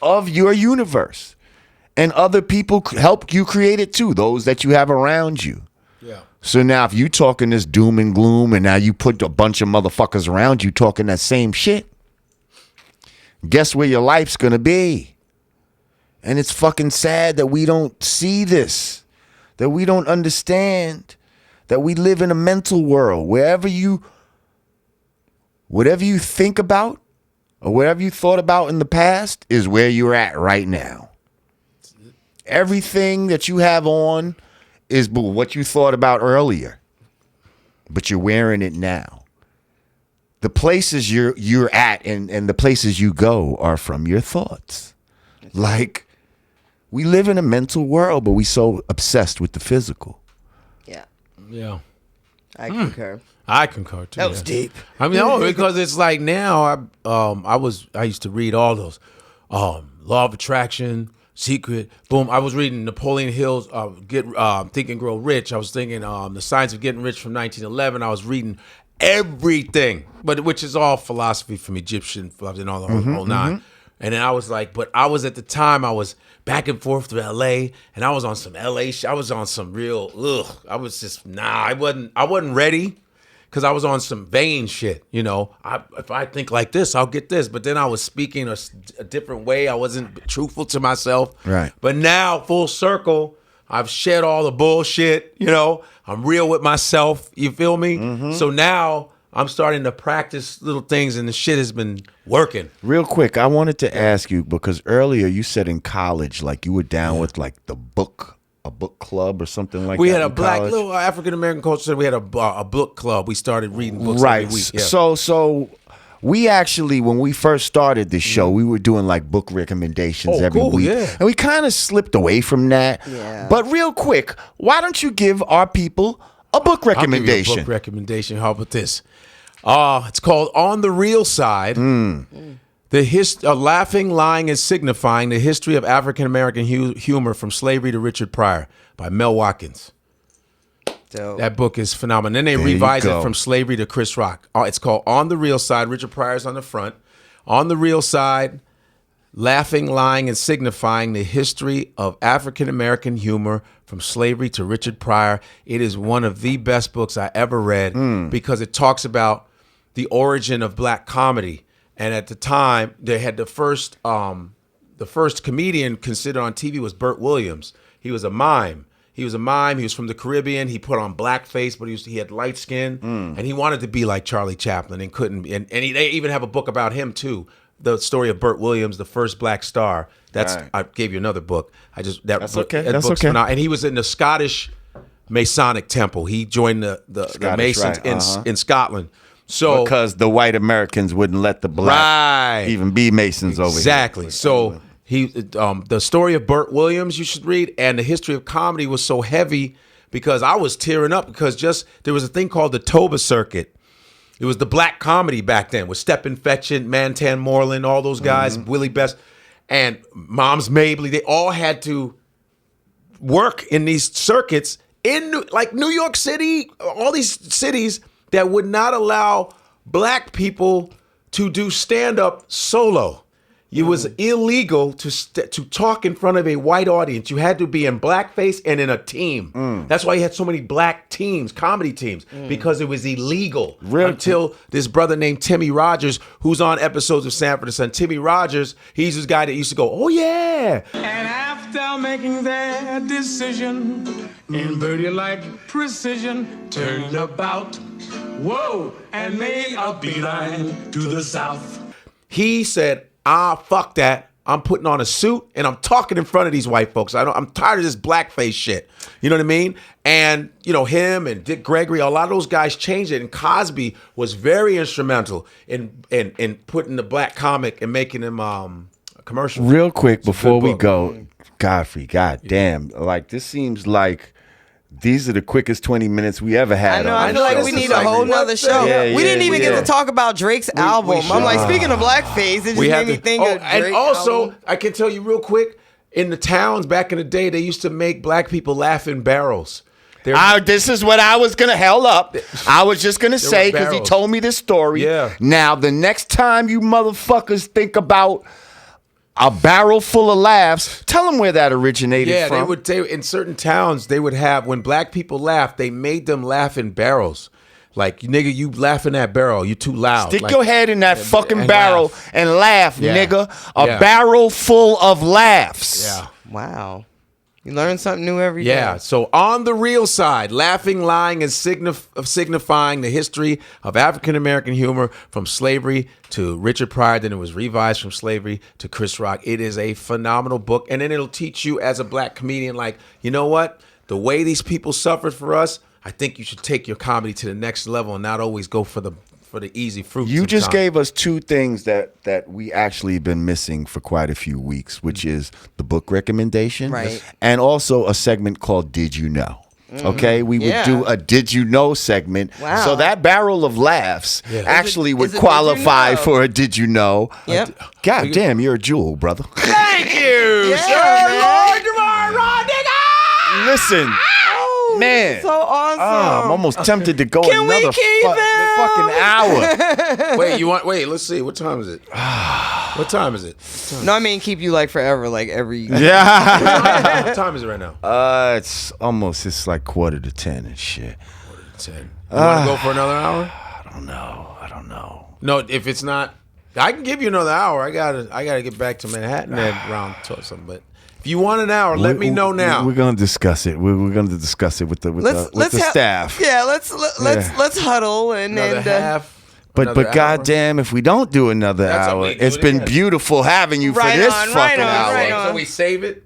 of your universe. And other people help you create it too, those that you have around you. Yeah. So now if you talking this doom and gloom and now you put a bunch of motherfuckers around you talking that same shit, guess where your life's going to be. And it's fucking sad that we don't see this, that we don't understand, that we live in a mental world. Whatever you think about or whatever you thought about in the past is where you're at right now. Everything that you have on is what you thought about earlier, but you're wearing it now. The places you're at and the places you go are from your thoughts. Like, we live in a mental world, but we so obsessed with the physical. Yeah. Yeah. I concur. I concur too. That was deep. I mean, no, because it's like now I used to read all those Law of Attraction, Secret, boom. I was reading Napoleon Hill's Think and Grow Rich. I was thinking The Science of Getting Rich from 1911. I was reading everything, which is all philosophy from Egyptian and all the whole nine. And then I was like, but I was at the time, I was back and forth to LA, and I was on some LA shit. I was on some real, I was just, I wasn't ready, because I was on some vain shit, you know. If I think like this, I'll get this. But then I was speaking a different way. I wasn't truthful to myself. Right. But now, full circle, I've shed all the bullshit, you know. I'm real with myself, you feel me? So now I'm starting to practice little things, and the shit has been working. Real quick, I wanted to ask you, because earlier you said in college, like you were down with like a book club or something like that. We had a in black college. little African American culture. We had a book club. We started reading books right. every week. Yeah. So we actually, when we first started this show, we were doing like book recommendations every week. Yeah. And we kind of slipped away from that. Yeah. But real quick, why don't you give our people a book recommendation? I'll give you a book recommendation. How about this? It's called On the Real Side. Laughing, Lying, and Signifying the History of African American Humor from Slavery to Richard Pryor by Mel Watkins. Dope. That book is phenomenal. Then they There you revised it go. from Slavery to Chris Rock. It's called On the Real Side. Richard Pryor's on the front. On the Real Side, Laughing, Lying, and Signifying the History of African American Humor from Slavery to Richard Pryor. It is one of the best books I ever read because it talks about the origin of black comedy. And at the time, they had the first comedian considered on TV was Burt Williams. He was a mime. He was from the Caribbean. He put on blackface, but he had light skin, and he wanted to be like Charlie Chaplin and couldn't. And they even have a book about him too. The story of Burt Williams, the first black star. I gave you another book. That's okay. That's okay. And he was in the Scottish Masonic Temple. He joined the Masons in Scotland. So because the white Americans wouldn't let the black even be Masons over here. Exactly. So the story of Burt Williams you should read, and the history of comedy was so heavy because I was tearing up because there was a thing called the Toba Circuit. It was the black comedy back then with Step Infection, Mantan Moreland, all those guys, Willie Best, and Moms Mabley. They all had to work in these circuits in like New York City, all these cities that would not allow black people to do stand-up solo. It was illegal to talk in front of a white audience. You had to be in blackface and in a team. That's why you had so many black teams, comedy teams, because it was illegal. Until this brother named Timmy Rogers, who's on episodes of Sanford and Son. Timmy Rogers, he's this guy that used to go, oh yeah. And after making their decision in birdie-like precision, turned about, whoa, and made a beeline to the south. He said, fuck that. I'm putting on a suit and I'm talking in front of these white folks. I'm tired of this blackface shit. You know what I mean? And, you know, him and Dick Gregory, a lot of those guys changed it. And Cosby was very instrumental in putting the black comic and making him commercial. Real quick before we go, Godfrey, goddamn, like this seems like these are the quickest 20 minutes we ever had. I feel like we need a whole nother show. We didn't even get to talk about Drake's album. I'm like, speaking of blackface, it just made me think of Drake and also, album. I can tell you real quick, in the towns back in the day, they used to make black people laugh in barrels. This is what I was going to hell up. I was just going to say, because he told me this story. Yeah. Now, the next time you motherfuckers think about a barrel full of laughs, tell them where that originated from. In certain towns, they would have, when black people laughed, they made them laugh in barrels. Like, nigga, you laugh in that barrel. You too loud. Stick like, your head in that fucking and barrel laugh. and laugh, Yeah. nigga. A Yeah. barrel full of laughs. Yeah. Wow. You learn something new every day. Yeah, so on the real side, laughing, lying, and signifying the history of African-American humor from slavery to Richard Pryor, then it was revised from slavery to Chris Rock. It is a phenomenal book, and then it'll teach you as a black comedian, like, you know what? The way these people suffered for us, I think you should take your comedy to the next level and not always go for the easy fruit. You just sometimes. gave us two things that we actually been missing for quite a few weeks, which is the book recommendation, Right. and also a segment called Did You Know? Okay, we would Yeah. do a Did You Know segment. Wow. So that barrel of laughs actually would is it Did You qualify Know? for a Did You Know? Yep. God damn, you're a jewel, brother. Thank you, Yeah, sir. man. Lord Jamar and Rah Digga. Listen, Oh, man. so awesome. I'm almost tempted to go Can we another keep him? fucking hour. Wait, let's see. What time is it? What time is it? No, I mean keep you like forever, like every. Yeah. What time is it right now? It's like 9:45 and shit. 10. You want to go for another hour? I don't know. No, if it's not, I can give you another hour. I gotta get back to Manhattan at around something. But if you want an hour, let me know now. We're gonna discuss it. We're gonna discuss it with the staff. Yeah, let's huddle and Another half. But another hour. goddamn, if we don't do another That's hour, what we do it's it been again. beautiful having you Right for this on, fucking right on, hour. right on. So we save it.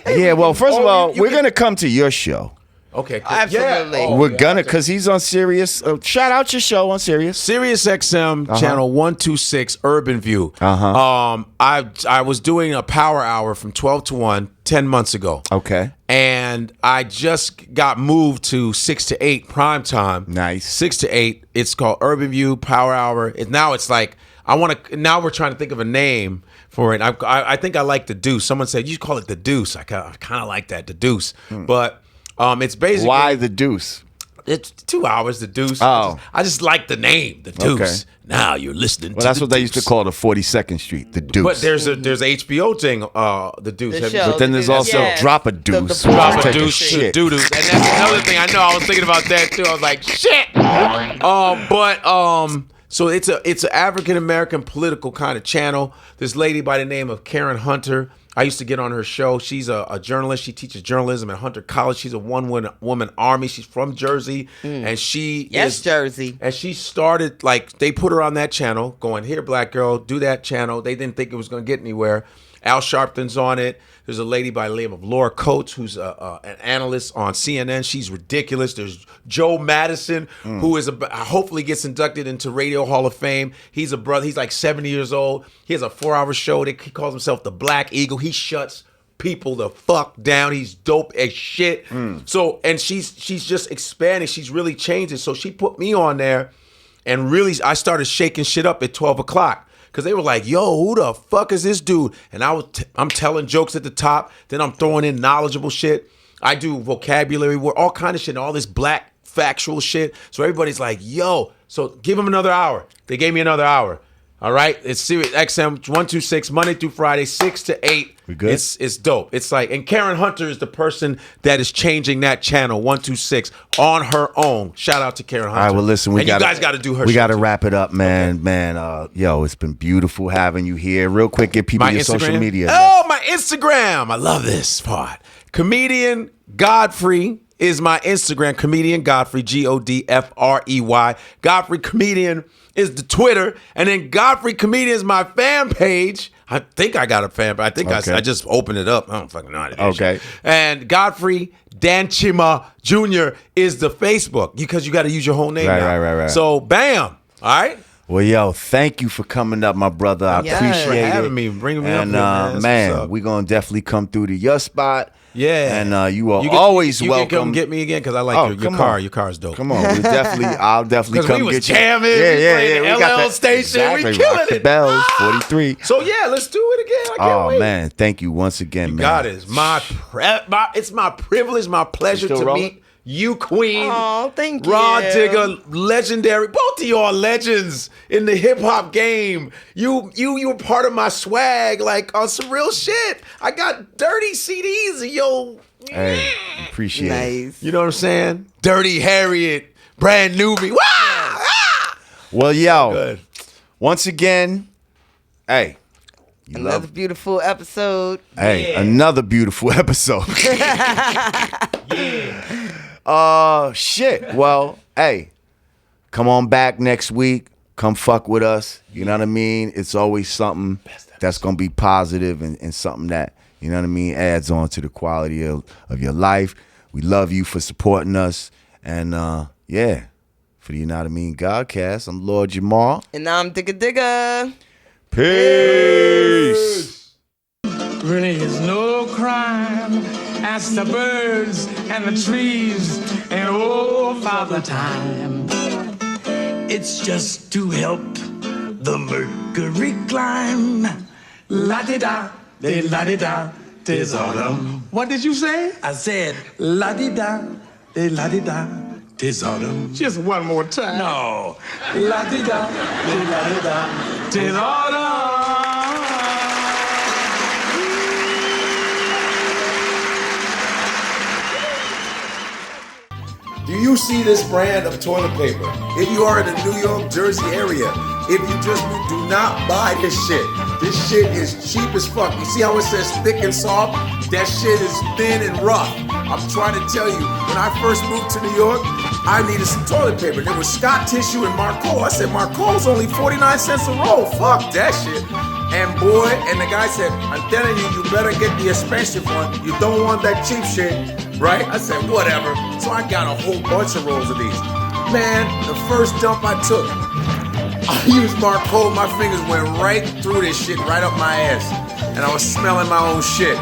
Yeah, well, first of Oh, all, you we're can- gonna come to your show. Okay, cool. Absolutely. Yeah. Oh, We're yeah, gonna, cause he's on Sirius. Shout out your show on Sirius. Sirius XM channel 126 Urban View. I was doing a power hour from 12 to 1 10 months ago. Okay. And I just got moved to 6 to 8 prime time. Nice. 6 to 8. It's called Urban View Power Hour. Now it's like now we're trying to think of a name for it. I think I like the Deuce. Someone said you call it the Deuce. I kind of like that, the Deuce. But it's basically Why the Deuce? It's 2 hours, the Deuce. Oh. I just like the name, the Deuce. Okay. Now you're listening. Well, to that's the what they used to Deuce. call the 42nd Street, the Deuce. But there's a HBO thing, the Deuce. The Have you- show. But then there's also Yeah. Drop a The Deuce. which Drop is a take Deuce, shit. doo-doo. And that's another thing. I know. I was thinking about that too. I was like, shit. So it's an African American political kind of channel. This lady by the name of Karen Hunter. I used to get on her show. She's a journalist. She teaches journalism at Hunter College. She's a one-woman army. She's from Jersey, and she is Jersey. And she started, like, they put her on that channel, going, here, black girl, do that channel. They didn't think it was going to get anywhere. Al Sharpton's on it. There's a lady by the name of Laura Coates, who's an analyst on CNN. She's ridiculous. There's Joe Madison, who is hopefully gets inducted into Radio Hall of Fame. He's a brother. He's like 70 years old. He has a 4-hour show. He calls himself the Black Eagle. He shuts people the fuck down. He's dope as shit. So, and she's just expanding. She's really changing. So she put me on there, and really I started shaking shit up at 12 o'clock. Because they were like, yo, who the fuck is this dude? And I'm telling jokes at the top. Then I'm throwing in knowledgeable shit. I do vocabulary work, all kind of shit, and all this black factual shit. So everybody's like, yo. So give them another hour. They gave me another hour. All right? It's Sirius XM 126, Monday through Friday, 6 to 8. We good? It's dope. It's like, and Karen Hunter is the person that is changing that channel, 126, on her own. Shout out to Karen Hunter. All right, well, listen, you guys got to do her We show got to too. wrap it up, man. Okay. Man, yo, it's been beautiful having you here. Real quick, give people My your Instagram? social media. Oh, my Instagram. I love this part. Comedian Godfrey is my Instagram. Comedian Godfrey, Godfrey. Godfrey Comedian is the Twitter. And then Godfrey Comedian is my fan page. I think I got a fan page. I think Okay. I just opened it up. I don't fucking know how to do Okay. shit. And Godfrey Danchima Jr. is the Facebook. Because you got to use your whole name now. Right. So, bam. All right. Well, yo, thank you for coming up, my brother. I Yes. appreciate For it. having me, bringing me up and, here, man. That's man, what's up. we're going to definitely come through to your spot. Yeah. And you are You always you welcome. can come get me again because I like Oh, your come car. on. Your car's dope. Come on, I'll definitely Because come we was get you. jamming. We played the LL station. We killing Rock the it. Bells, 43. So yeah, let's do it again. I can't wait. Man, thank you once again, man. God, it's it's my privilege, my pleasure still to rolling? meet you, Queen. Oh, thank you. Rah Digga, legendary. Both of y'all legends in the hip hop game. You were part of my swag, like on some real shit. I got dirty CDs of Hey, appreciate it. Nice. You know what I'm saying? Dirty Harriet, brand newbie. Well, yo, Good. once again, hey. Another beautiful episode. Hey, another beautiful episode. Shit. Well, hey, come on back next week. Come fuck with us. You know what I mean? It's always something that's going to be positive and something that, you know what I mean, adds on to the quality of your life. We love you for supporting us. And, yeah, for the Yanadameen Godcast, I'm Lord Jamar. And I'm Digga. Peace. Really is no crime. Ask the birds and the trees and oh, Father Time. It's just to help the mercury climb. La-di-da, la-di-da, 'tis autumn. What did you say? I said la-di-da, la-di-da, 'tis autumn. Just one more time. No. La-di-da, la-di-da, 'tis autumn. Do you see this brand of toilet paper? If you are in the New York, Jersey area, if you just do not buy this shit. This shit is cheap as fuck. You see how it says thick and soft? That shit is thin and rough. I'm trying to tell you, when I first moved to New York, I needed some toilet paper. There was Scott Tissue and Marco. I said, Marco's only 49 cents a roll. Fuck that shit. And boy, and the guy said, I'm telling you, you better get the expensive one. You don't want that cheap shit, right? I said, whatever. So I got a whole bunch of rolls of these. Man, the first dump I took, I used Marco. My fingers went right through this shit, right up my ass. And I was smelling my own shit.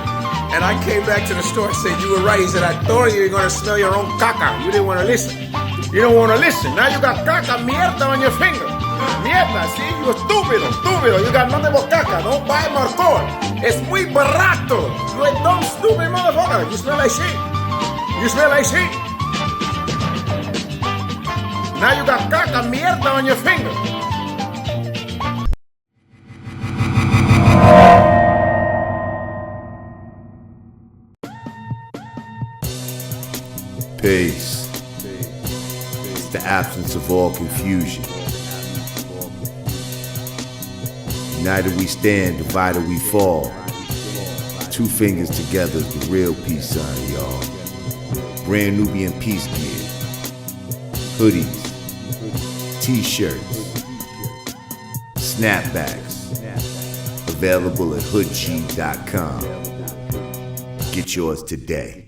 And I came back to the store and said, you were right. He said, I told you you're going to smell your own caca. You didn't want to listen. You don't want to listen. Now you got caca mierda on your finger. Mierda, see? You estúpido. You got nothing but caca. Don't buy Marco. Es muy barato. You a dumb, stupid motherfucker. You smell like shit. Now you got caca mierda on your finger. Peace. It's the absence of all confusion. United we stand, divided we fall. Two fingers together is the real peace sign, y'all. Brand Nubian PEACE gear. Hoodies. T-shirts. Snapbacks. Available at hoodg.com. Get yours today.